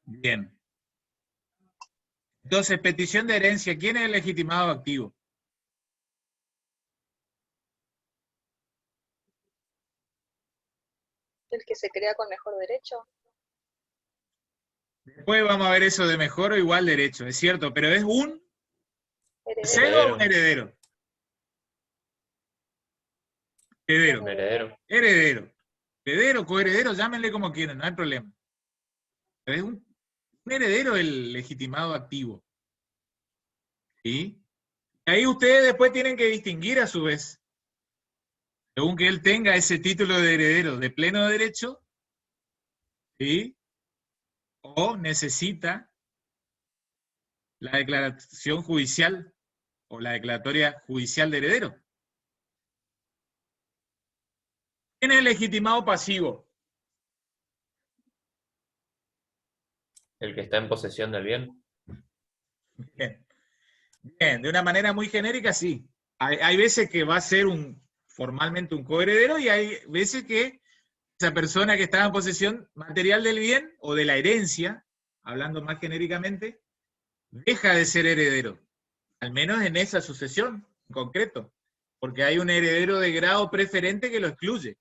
Bien. Entonces, petición de herencia, ¿quién es el legitimado activo? El que se crea con mejor derecho. Después vamos a ver eso de mejor o igual derecho, es cierto, pero ¿es un tercero o un heredero? Heredero. Un heredero. Heredero. Heredero, coheredero, llámenle como quieran, no hay problema. Pero es un heredero el legitimado activo. ¿Sí? Ahí ustedes después tienen que distinguir a su vez, según que él tenga ese título de heredero de pleno derecho, ¿sí?, o necesita la declaración judicial o la declaratoria judicial de heredero. ¿Quién es el legitimado pasivo? El que está en posesión del bien. Bien. Bien, de una manera muy genérica, sí. Hay veces que va a ser formalmente un coheredero y hay veces que esa persona que está en posesión material del bien o de la herencia, hablando más genéricamente, deja de ser heredero, al menos en esa sucesión en concreto, porque hay un heredero de grado preferente que lo excluye.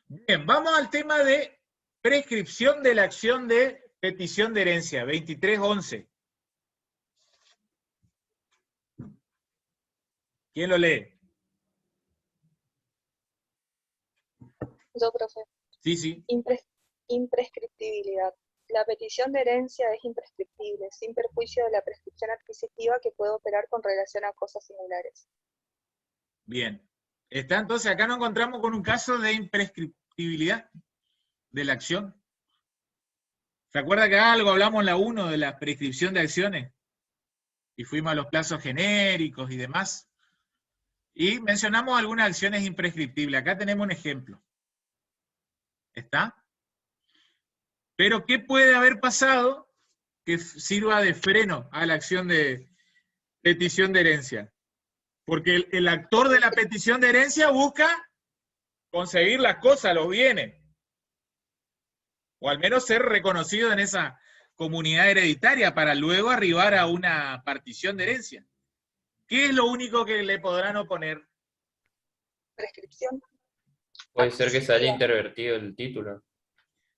Bien, vamos al tema de prescripción de la acción de petición de herencia, 23.11. ¿Quién lo lee? Yo, profe. Sí, sí. Imprescriptibilidad. La petición de herencia es imprescriptible, sin perjuicio de la prescripción adquisitiva que puede operar con relación a cosas singulares. Bien. Está entonces, acá nos encontramos con un caso de imprescriptibilidad de la acción. ¿Se acuerda que algo hablamos en la 1 de la prescripción de acciones? Y fuimos a los plazos genéricos y demás. Y mencionamos algunas acciones imprescriptibles. Acá tenemos un ejemplo. ¿Está? Pero ¿qué puede haber pasado que sirva de freno a la acción de petición de herencia? Porque el actor de la petición de herencia busca conseguir las cosas, los bienes. O al menos ser reconocido en esa comunidad hereditaria para luego arribar a una partición de herencia. ¿Qué es lo único que le podrán oponer? Prescripción. Puede ser que se haya intervertido el título.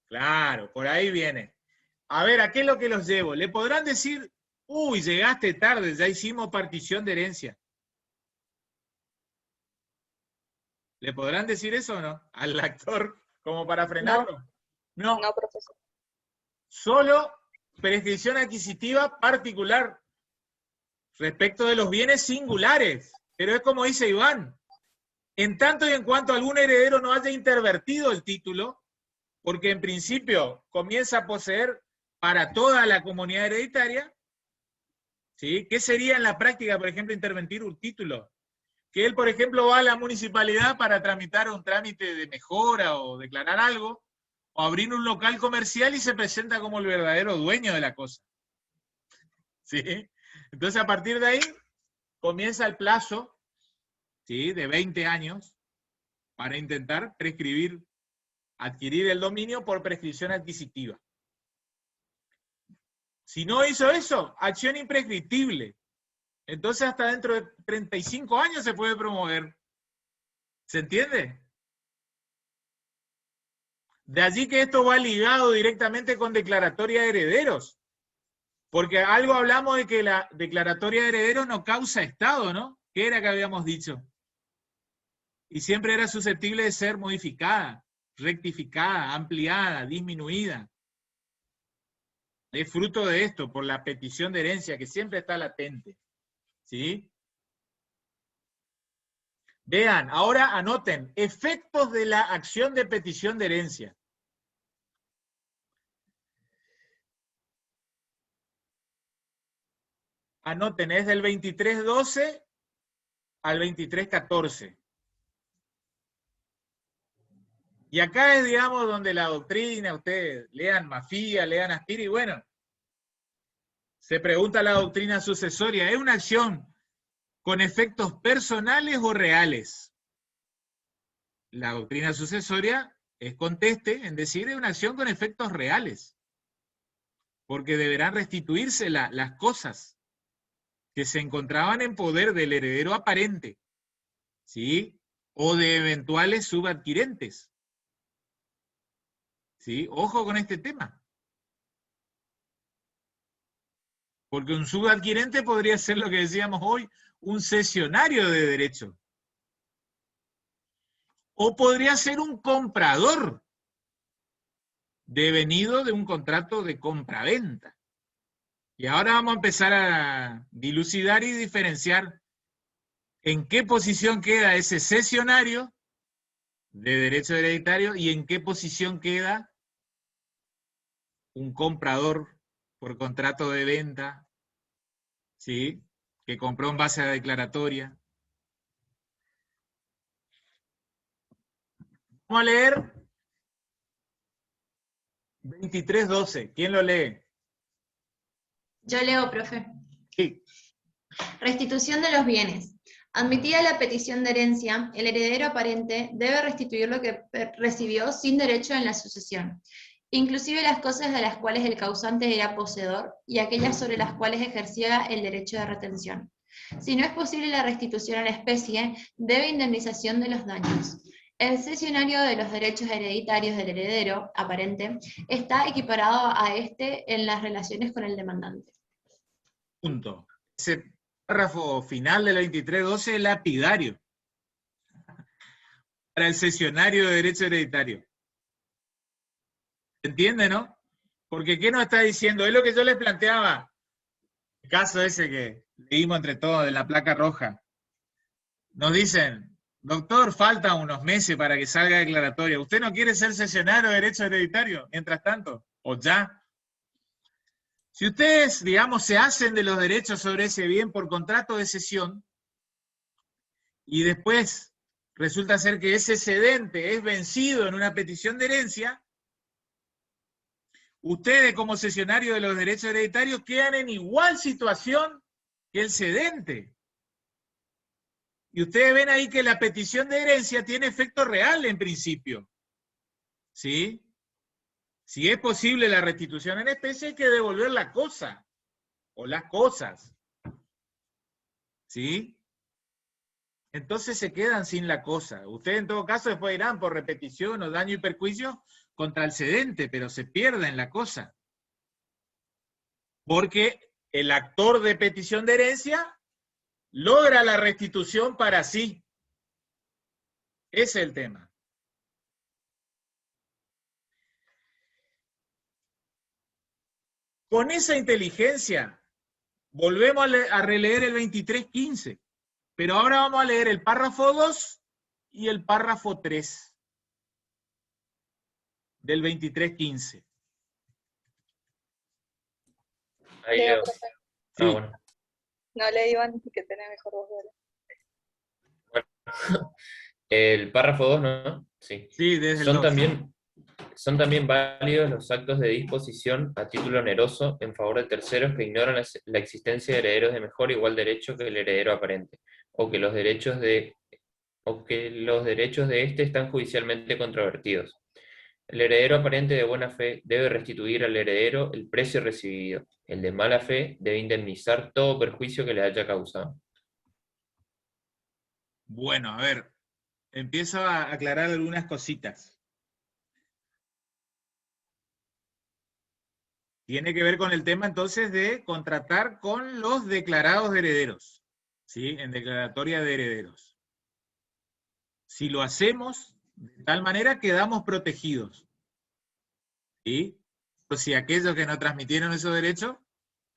Claro, por ahí viene. A ver, ¿a qué es lo que los llevo? Le podrán decir, Uy, llegaste tarde, ya hicimos partición de herencia. ¿Le podrán decir eso o no? Al actor, como para frenarlo. No. No, profesor. Solo prescripción adquisitiva particular respecto de los bienes singulares. Pero es como dice Iván, en tanto y en cuanto algún heredero no haya intervertido el título, porque en principio comienza a poseer para toda la comunidad hereditaria, ¿sí? ¿Qué sería en la práctica, por ejemplo, intervenir un título? Que él, por ejemplo, va a la municipalidad para tramitar un trámite de mejora o declarar algo, o abrir un local comercial y se presenta como el verdadero dueño de la cosa. ¿Sí? Entonces, a partir de ahí, comienza el plazo, ¿sí?, de 20 años para intentar adquirir el dominio por prescripción adquisitiva. Si no hizo eso, acción imprescriptible. Entonces hasta dentro de 35 años se puede promover. ¿Se entiende? De allí que esto va ligado directamente con declaratoria de herederos. Porque algo hablamos de que la declaratoria de herederos no causa estado, ¿no? ¿Qué era que habíamos dicho? Y siempre era susceptible de ser modificada, rectificada, ampliada, disminuida. Es fruto de esto, por la petición de herencia, que siempre está latente. ¿Sí? Vean, ahora anoten, efectos de la acción de petición de herencia. Anoten, es del 23.12 al 23.14. Y acá es, digamos, donde la doctrina, ustedes lean Mafía, lean Aspiri, y bueno, se pregunta la doctrina sucesoria, ¿es una acción con efectos personales o reales? La doctrina sucesoria es conteste en decir es una acción con efectos reales, porque deberán restituirse las cosas que se encontraban en poder del heredero aparente, ¿sí? O de eventuales subadquirentes. ¿Sí? Ojo con este tema. Porque un subadquirente podría ser lo que decíamos hoy, un cesionario de derecho. O podría ser un comprador devenido de un contrato de compra-venta. Y ahora vamos a empezar a dilucidar y diferenciar en qué posición queda ese cesionario de derecho hereditario y en qué posición queda un comprador por contrato de venta, ¿sí?, que compró en base a la declaratoria. Vamos a leer 23.12. ¿Quién lo lee? Yo leo, profe. Sí. Restitución de los bienes. Admitida la petición de herencia, el heredero aparente debe restituir lo que recibió sin derecho en la sucesión, inclusive las cosas de las cuales el causante era poseedor y aquellas sobre las cuales ejercía el derecho de retención. Si no es posible la restitución en especie, debe indemnización de los daños. El cesionario de los derechos hereditarios del heredero aparente está equiparado a este en las relaciones con el demandante. Punto. Ese párrafo final del 23.12 es lapidario para el cesionario de derecho hereditario. ¿Se entiende, no? Porque ¿qué nos está diciendo? Es lo que yo les planteaba. El caso ese que leímos entre todos de la placa roja. Nos dicen, doctor, faltan unos meses para que salga declaratoria. ¿Usted no quiere ser cesionario de derecho hereditario mientras tanto? ¿O ya? Si ustedes, digamos, se hacen de los derechos sobre ese bien por contrato de cesión, y después resulta ser que ese cedente es vencido en una petición de herencia, ustedes como cesionario de los derechos hereditarios quedan en igual situación que el cedente. Y ustedes ven ahí que la petición de herencia tiene efecto real en principio. ¿Sí? Si es posible la restitución en especie, hay que devolver la cosa, o las cosas. ¿Sí? Entonces se quedan sin la cosa. Ustedes en todo caso después irán por repetición o daño y perjuicio contra el cedente, pero se pierden la cosa. Porque el actor de petición de herencia logra la restitución para sí. Ese es el tema. Con esa inteligencia, volvemos a releer el 23.15, pero ahora vamos a leer el párrafo 2 y el párrafo 3 del 23.15. Ahí Leo, leo. profe. Sí. Bueno. No le Iván, que tenés mejor voz. El párrafo 2, ¿no? Sí. Sí, desde el 2. Son también válidos los actos de disposición a título oneroso en favor de terceros que ignoran la existencia de herederos de mejor o igual derecho que el heredero aparente, o que los derechos de éste están judicialmente controvertidos. El heredero aparente de buena fe debe restituir al heredero el precio recibido. El de mala fe debe indemnizar todo perjuicio que le haya causado. Bueno, a ver, empiezo a aclarar algunas cositas. Tiene que ver con el tema entonces de contratar con los declarados herederos, ¿sí? En declaratoria de herederos. Si lo hacemos de tal manera quedamos protegidos, ¿sí? Por si aquellos que no transmitieron esos derechos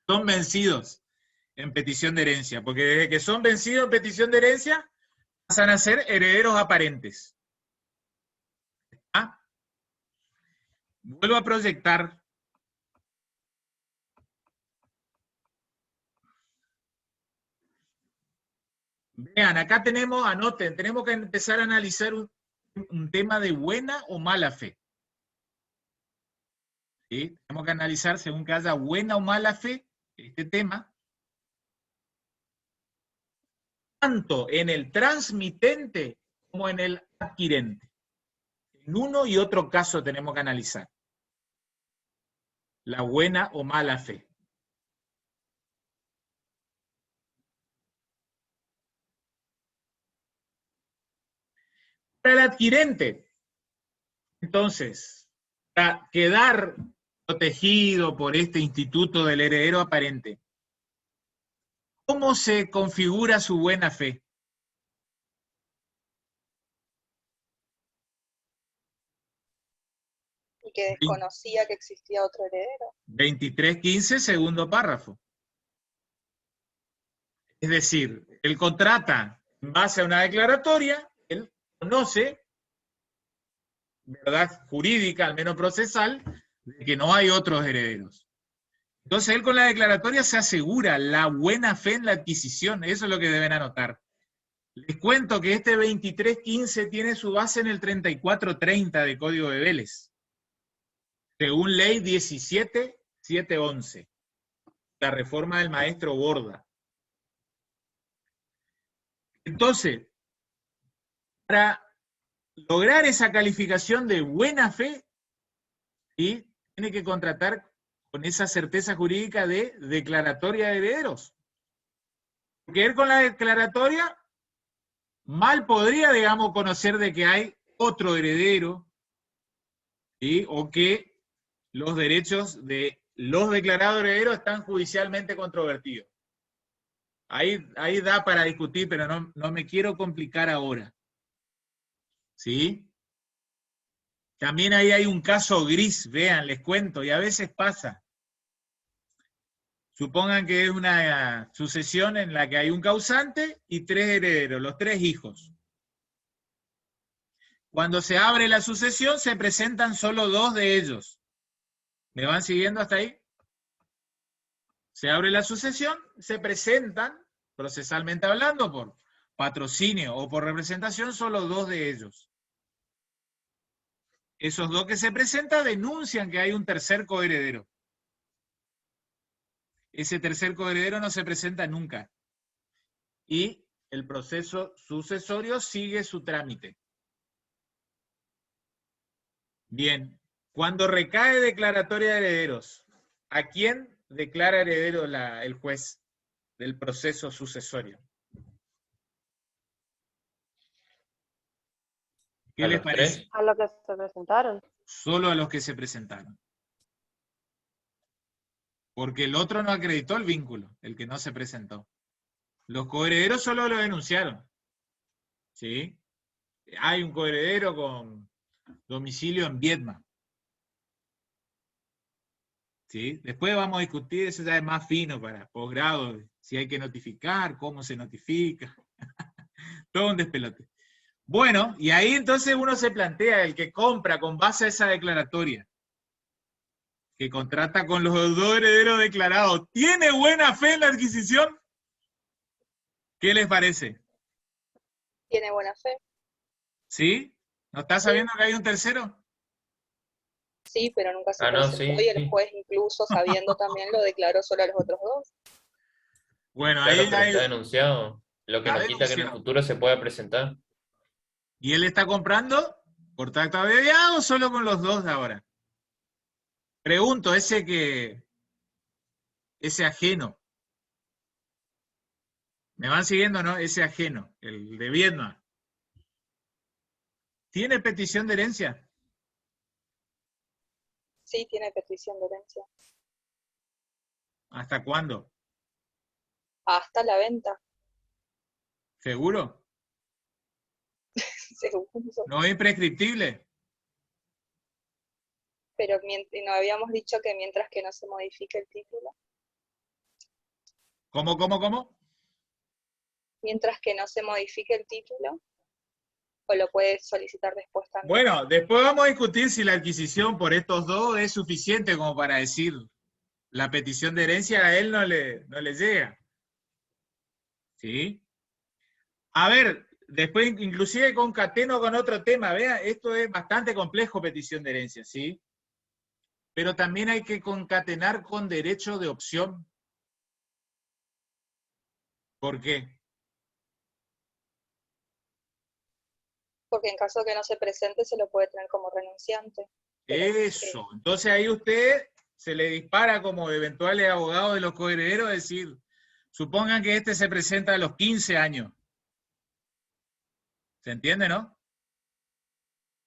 son vencidos en petición de herencia, porque desde que son vencidos en petición de herencia pasan a ser herederos aparentes. ¿Ah? Vuelvo a proyectar. Vean, acá tenemos, anoten, tenemos que empezar a analizar un tema de buena o mala fe. ¿Sí? Tenemos que analizar según que haya buena o mala fe este tema, tanto en el transmitente como en el adquirente. En uno y otro caso tenemos que analizar la buena o mala fe. Para el adquirente, entonces, para quedar protegido por este instituto del heredero aparente, ¿cómo se configura su buena fe? Y que desconocía que existía otro heredero. 23.15, segundo párrafo. Es decir, él contrata en base a una declaratoria, él conoce, verdad jurídica, al menos procesal, de que no hay otros herederos. Entonces él con la declaratoria se asegura la buena fe en la adquisición, eso es lo que deben anotar. Les cuento que este 23.15 tiene su base en el 34.30 de Código de Vélez, según ley 17.711, la reforma del maestro Borda. Entonces, para lograr esa calificación de buena fe, ¿sí? Tiene que contratar con esa certeza jurídica de declaratoria de herederos. Porque él con la declaratoria mal podría, digamos, conocer de que hay otro heredero, ¿sí? O que los derechos de los declarados herederos están judicialmente controvertidos. Ahí da para discutir, pero no me quiero complicar ahora. ¿Sí? También ahí hay un caso gris, vean, les cuento, y a veces pasa. Supongan que es una sucesión en la que hay un causante y 3 herederos, los 3 hijos. Cuando se abre la sucesión se presentan solo 2 de ellos. ¿Me van siguiendo hasta ahí? Se abre la sucesión, se presentan, procesalmente hablando, por patrocinio o por representación, solo 2 de ellos. Esos 2 que se presentan denuncian que hay un tercer coheredero. Ese tercer coheredero no se presenta nunca. Y el proceso sucesorio sigue su trámite. Bien, cuando recae declaratoria de herederos, ¿a quién declara heredero el juez del proceso sucesorio? ¿Qué les parece? A lo que se presentaron. Solo a los que se presentaron. porque el otro no acreditó el vínculo, el que no se presentó. Los coherederos solo lo denunciaron. ¿Sí? Hay un coheredero con domicilio en Viedma. ¿Sí? Después vamos a discutir, eso ya es más fino para posgrado, si hay que notificar, cómo se notifica. Todo un despelote. Bueno, y ahí entonces uno se plantea, el que compra con base a esa declaratoria, que contrata con los dos herederos declarados, ¿tiene buena fe en la adquisición? ¿Qué les parece? Tiene buena fe. ¿Sí? ¿No está sabiendo que hay un tercero? Sí, pero nunca se Ah, no, presentó sí, y el sí. juez, incluso sabiendo también, lo declaró solo a los otros dos. Bueno, Claro, ahí pero está hay, denunciado. Lo que está no quita que en el denunciado. futuro se pueda presentar. Y él está comprando por tracto abreviado solo con los dos de ahora. Pregunto, ese ajeno, ¿me van siguiendo, no? Ese ajeno, el de Viedma, ¿tiene petición de herencia? Sí, tiene petición de herencia. ¿Hasta cuándo? Hasta la venta, ¿Seguro? según. ¿No es imprescriptible? Pero no habíamos dicho que mientras que no se modifique el título. ¿Cómo? Mientras que no se modifique el título, o lo puedes solicitar después también. Bueno, después vamos a discutir si la adquisición por estos dos es suficiente como para decir la petición de herencia a él no le llega. ¿Sí? A ver, después inclusive concateno con otro tema. Vean, esto es bastante complejo, petición de herencia, ¿sí? Pero también hay que concatenar con derecho de opción. ¿Por qué? Porque en caso que no se presente, se lo puede tener como renunciante. Pero, Eso. Entonces ahí usted se le dispara como eventuales abogados de los coherederos, decir, supongan que este se presenta a los 15 años. ¿Se entiende, no?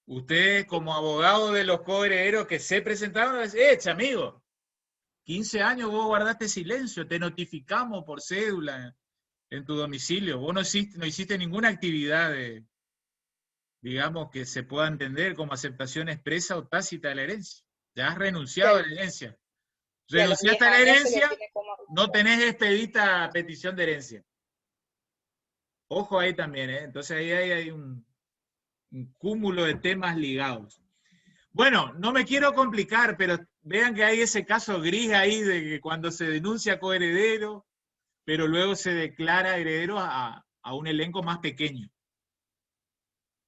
Usted como abogado de los coherederos que se presentaron, dice, amigo, 15 años vos guardaste silencio, te notificamos por cédula en tu domicilio, vos no hiciste ninguna actividad de, digamos, que se pueda entender como aceptación expresa o tácita de la herencia. Ya has renunciado a la herencia. Renunciaste a la herencia, no tenés expedita petición de herencia. Ojo ahí también, ¿eh? Entonces ahí hay un cúmulo de temas ligados. Bueno, no me quiero complicar, pero vean que hay ese caso gris ahí de que cuando se denuncia coheredero, pero luego se declara heredero a un elenco más pequeño.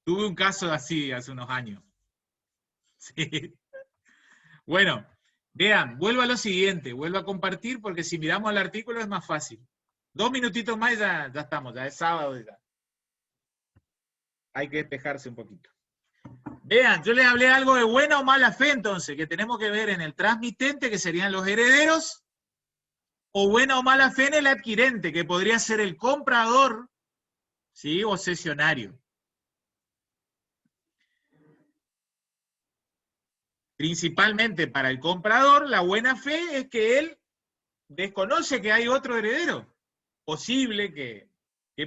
Tuve un caso así hace unos años. Sí. Bueno, vean, vuelvo a lo siguiente, vuelvo a compartir porque si miramos el artículo es más fácil. 2 minutitos más y ya estamos, ya es sábado ya. Hay que despejarse un poquito. Vean, yo les hablé algo de buena o mala fe entonces, que tenemos que ver en el transmitente, que serían los herederos, o buena o mala fe en el adquirente, que podría ser el comprador, ¿sí? O cesionario. Principalmente para el comprador, la buena fe es que él desconoce que hay otro heredero posible que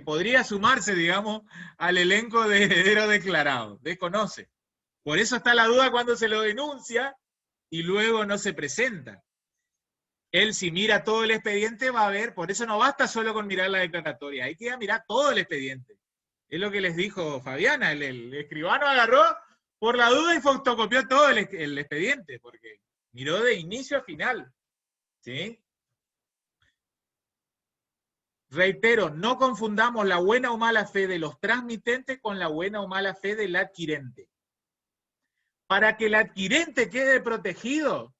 podría sumarse, digamos, al elenco de herederos declarados. Desconoce. Por eso está la duda cuando se lo denuncia y luego no se presenta. Él, si mira todo el expediente, va a ver, por eso no basta solo con mirar la declaratoria, hay que mirar todo el expediente. Es lo que les dijo Fabiana, el escribano agarró por la duda y fotocopió todo el expediente, porque miró de inicio a final. ¿Sí? Reitero, no confundamos la buena o mala fe de los transmitentes con la buena o mala fe del adquirente. Para que el adquirente quede protegido,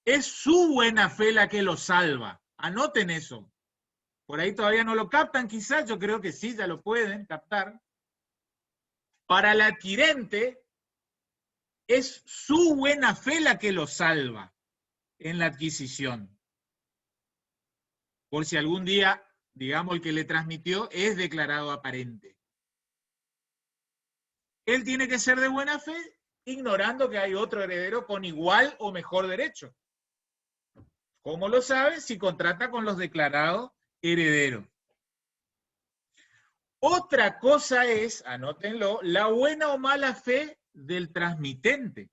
es su buena fe la que lo salva. Anoten eso. Por ahí todavía no lo captan, quizás, yo creo que sí, ya lo pueden captar. Para el adquirente, es su buena fe la que lo salva en la adquisición. Por si algún día, digamos, el que le transmitió es declarado aparente. Él tiene que ser de buena fe, ignorando que hay otro heredero con igual o mejor derecho. ¿Cómo lo sabe? Si contrata con los declarados herederos. Otra cosa es, anótenlo, la buena o mala fe del transmitente.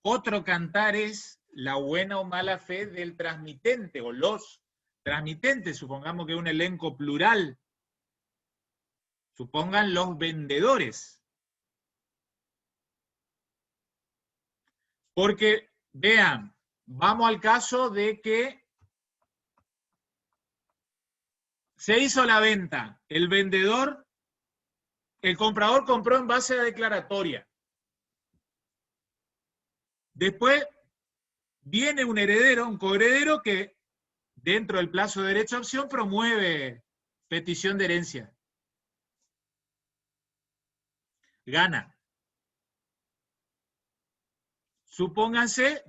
Otro cantar es la buena o mala fe del transmitente o los transmitentes. Supongamos que es un elenco plural. Supongan los vendedores. Porque, vean, vamos al caso de que se hizo la venta. El vendedor, el comprador compró en base a declaratoria. Después viene un heredero, un coheredero que dentro del plazo de derecho a opción promueve petición de herencia. Gana. Supónganse,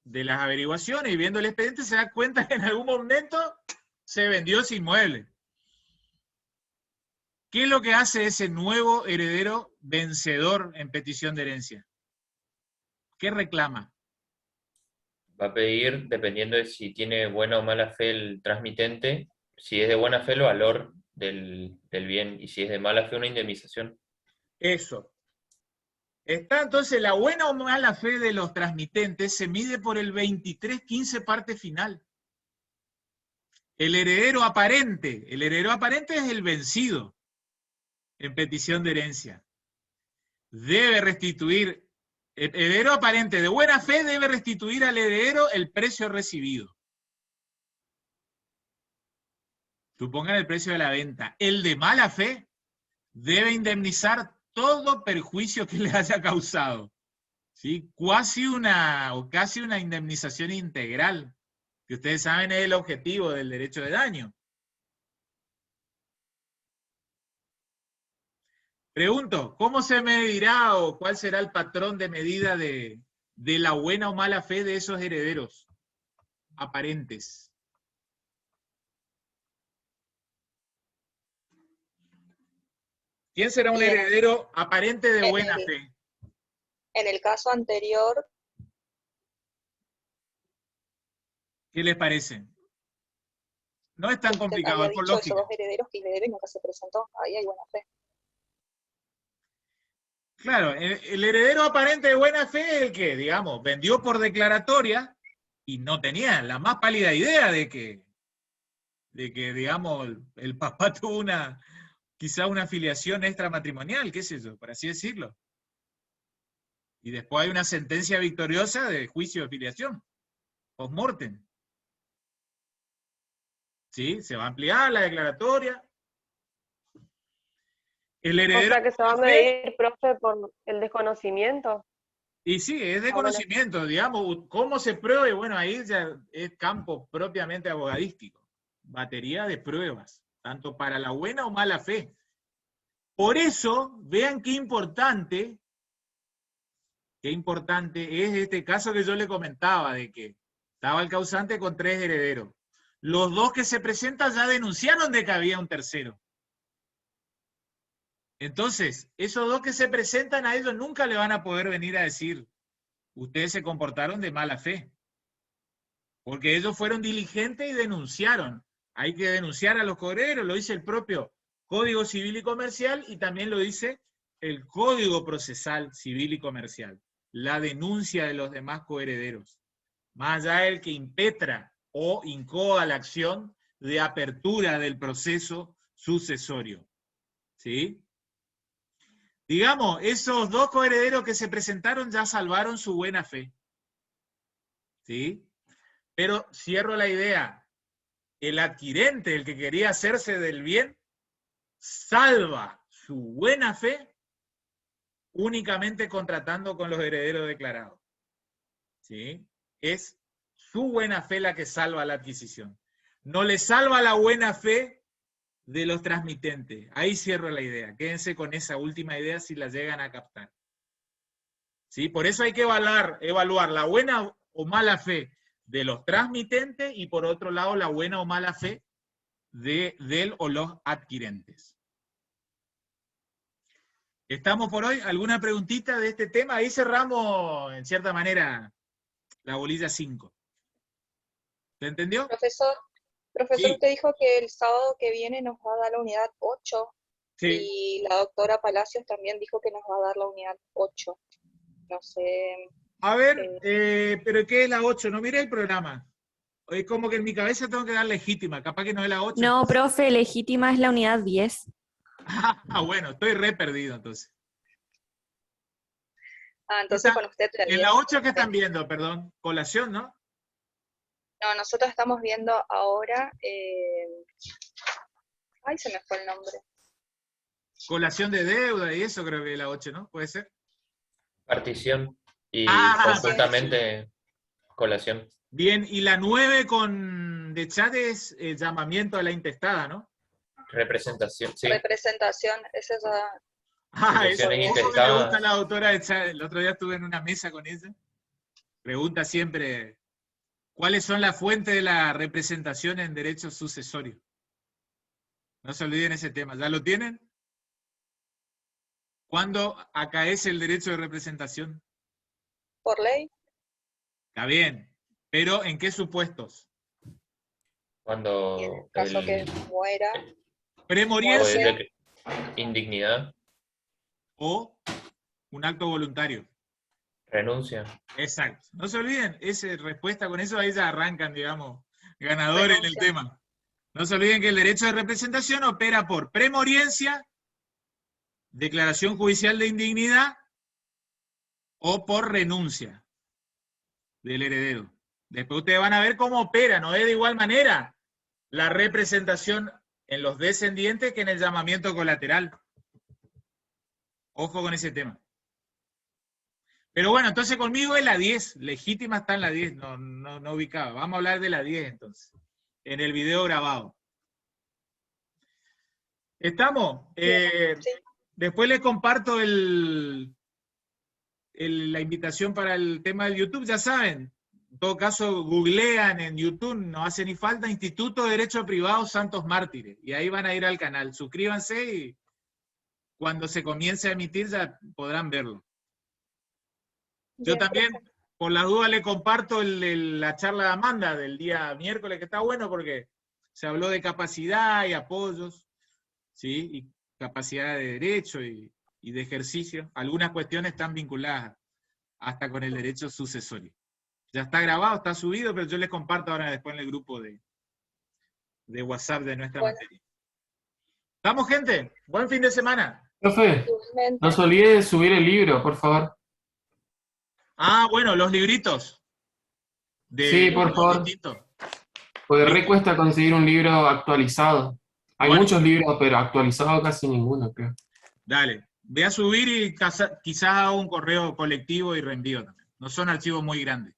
de las averiguaciones y viendo el expediente se da cuenta que en algún momento se vendió ese inmueble. ¿Qué es lo que hace ese nuevo heredero vencedor en petición de herencia? ¿Qué reclama? Va a pedir, dependiendo de si tiene buena o mala fe el transmitente, si es de buena fe el valor del bien y si es de mala fe una indemnización. Eso. Está entonces la buena o mala fe de los transmitentes se mide por el 2315 parte final. El heredero aparente es el vencido en petición de herencia. Debe restituir, el heredero aparente de buena fe debe restituir al heredero el precio recibido. Supongan el precio de la venta. El de mala fe debe indemnizar todo perjuicio que le haya causado. ¿Sí? Casi una indemnización integral, que ustedes saben es el objetivo del derecho de daño. Pregunto, ¿cómo se medirá o cuál será el patrón de medida de la buena o mala fe de esos herederos aparentes? ¿Quién será un Bien. heredero aparente de En buena el- fe? En el caso anterior, ¿Qué les parece? No es tan usted complicado, había es por dicho esos lógica. dos herederos que el heredero nunca se presentó. Ahí hay buena fe. Claro, el heredero aparente de buena fe es el que, digamos, vendió por declaratoria y no tenía la más pálida idea de que digamos, el papá tuvo quizá una afiliación extramatrimonial, qué sé yo, por así decirlo. Y después hay una sentencia victoriosa de juicio de filiación, post-mortem. ¿Sí? Se va a ampliar la declaratoria. El O heredero sea que se va a medir, profe, por el desconocimiento. Y sí, es de Ah, bueno. conocimiento, digamos, cómo se prueba, y bueno, ahí ya es campo propiamente abogadístico. Batería de pruebas, tanto para la buena o mala fe. Por eso, vean qué importante es este caso que yo le comentaba, de que estaba el causante con 3 herederos. Los 2 que se presentan ya denunciaron de que había un tercero. Entonces, esos 2 que se presentan a ellos nunca le van a poder venir a decir, ustedes se comportaron de mala fe. Porque ellos fueron diligentes y denunciaron. Hay que denunciar a los coherederos, lo dice el propio Código Civil y Comercial y también lo dice el Código Procesal Civil y Comercial. La denuncia de los demás coherederos. Más allá del que impetra o incoa la acción de apertura del proceso sucesorio. ¿Sí? Digamos, esos 2 coherederos que se presentaron ya salvaron su buena fe. ¿Sí? Pero cierro la idea. El adquirente, el que quería hacerse del bien, salva su buena fe únicamente contratando con los herederos declarados. ¿Sí? Es su buena fe la que salva la adquisición. No le salva la buena fe de los transmitentes. Ahí cierro la idea. Quédense con esa última idea si la llegan a captar. ¿Sí? Por eso hay que evaluar la buena o mala fe de los transmitentes y por otro lado la buena o mala fe del o los adquirentes. ¿Estamos por hoy? ¿Alguna preguntita de este tema? Ahí cerramos, en cierta manera, la bolilla 5. ¿Se entendió? Profesor, Sí. usted dijo que el sábado que viene nos va a dar la unidad 8 Sí. y la doctora Palacios también dijo que nos va a dar la unidad 8. No sé. A ver, pero ¿qué es la 8? No miré el programa. Es como que en mi cabeza tengo que dar legítima, capaz que no es la 8. No, profe, legítima es la unidad 10. Ah, bueno, estoy re perdido entonces. Entonces con usted la En 10. la 8 que están viendo, perdón, colación, ¿no? No, nosotros estamos viendo ahora. Ay, se me fue el nombre. Colación de deuda y eso creo que es la 8, ¿no? ¿Puede ser? Partición y Ah, conjuntamente colación. Bien, y la 9 de chat es llamamiento a la intestada, ¿no? Representación, sí. Representación, esa es la... Ah, eso Sucesiones ojo que le intestadas. gusta a la autora de chat. El otro día estuve en una mesa con ella. Pregunta siempre, ¿cuáles son las fuentes de la representación en derecho sucesorio? No se olviden ese tema. ¿Ya lo tienen? ¿Cuándo acaece el derecho de representación? ¿Por ley? Está bien, pero ¿en qué supuestos? Cuando Y en el caso que muera... Premoriencia indignidad, o un acto voluntario. renuncia. Exacto. No se olviden, esa respuesta con eso ahí ya arrancan, digamos, ganadores en el Renuncia. tema. No se olviden que el derecho de representación opera por premoriencia, declaración judicial de indignidad o por renuncia del heredero. Después ustedes van a ver cómo opera, no es de igual manera la representación en los descendientes que en el llamamiento colateral. Ojo con ese tema. Pero bueno, entonces conmigo es la 10, legítima está en la 10, no ubicaba. Vamos a hablar de la 10 entonces, en el video grabado. ¿Estamos? Sí. Después les comparto la invitación para el tema del YouTube, ya saben. En todo caso, googlean en YouTube, no hace ni falta, Instituto de Derecho Privado Santos Mártires, y ahí van a ir al canal. Suscríbanse y cuando se comience a emitir ya podrán verlo. Yo Bien, también, profe. por la duda, le comparto la charla de Amanda del día miércoles, que está bueno porque se habló de capacidad y apoyos, ¿sí? Y capacidad de derecho y de ejercicio. Algunas cuestiones están vinculadas hasta con el derecho sucesorio. Ya está grabado, está subido, pero yo les comparto ahora después en el grupo de WhatsApp de nuestra Bueno. materia. ¿Estamos, gente? Buen fin de semana. Profe, Igualmente. no se olvide de subir el libro, por favor. Ah, bueno, los libritos. Sí, por favor. Distintos. Porque Listo. re cuesta conseguir un libro actualizado. Hay Bueno. muchos libros, pero actualizado casi ninguno, creo. Dale. Voy a subir y quizás haga un correo colectivo y reenvío también. No son archivos muy grandes.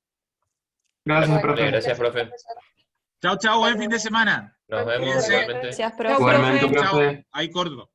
Gracias, Bueno, profe. Gracias, profe. profesor. Chao, chao, buen fin de semana. Nos vemos Igualmente. igualmente. Gracias, profe. Igualmente, Chao. profe. Ahí corto.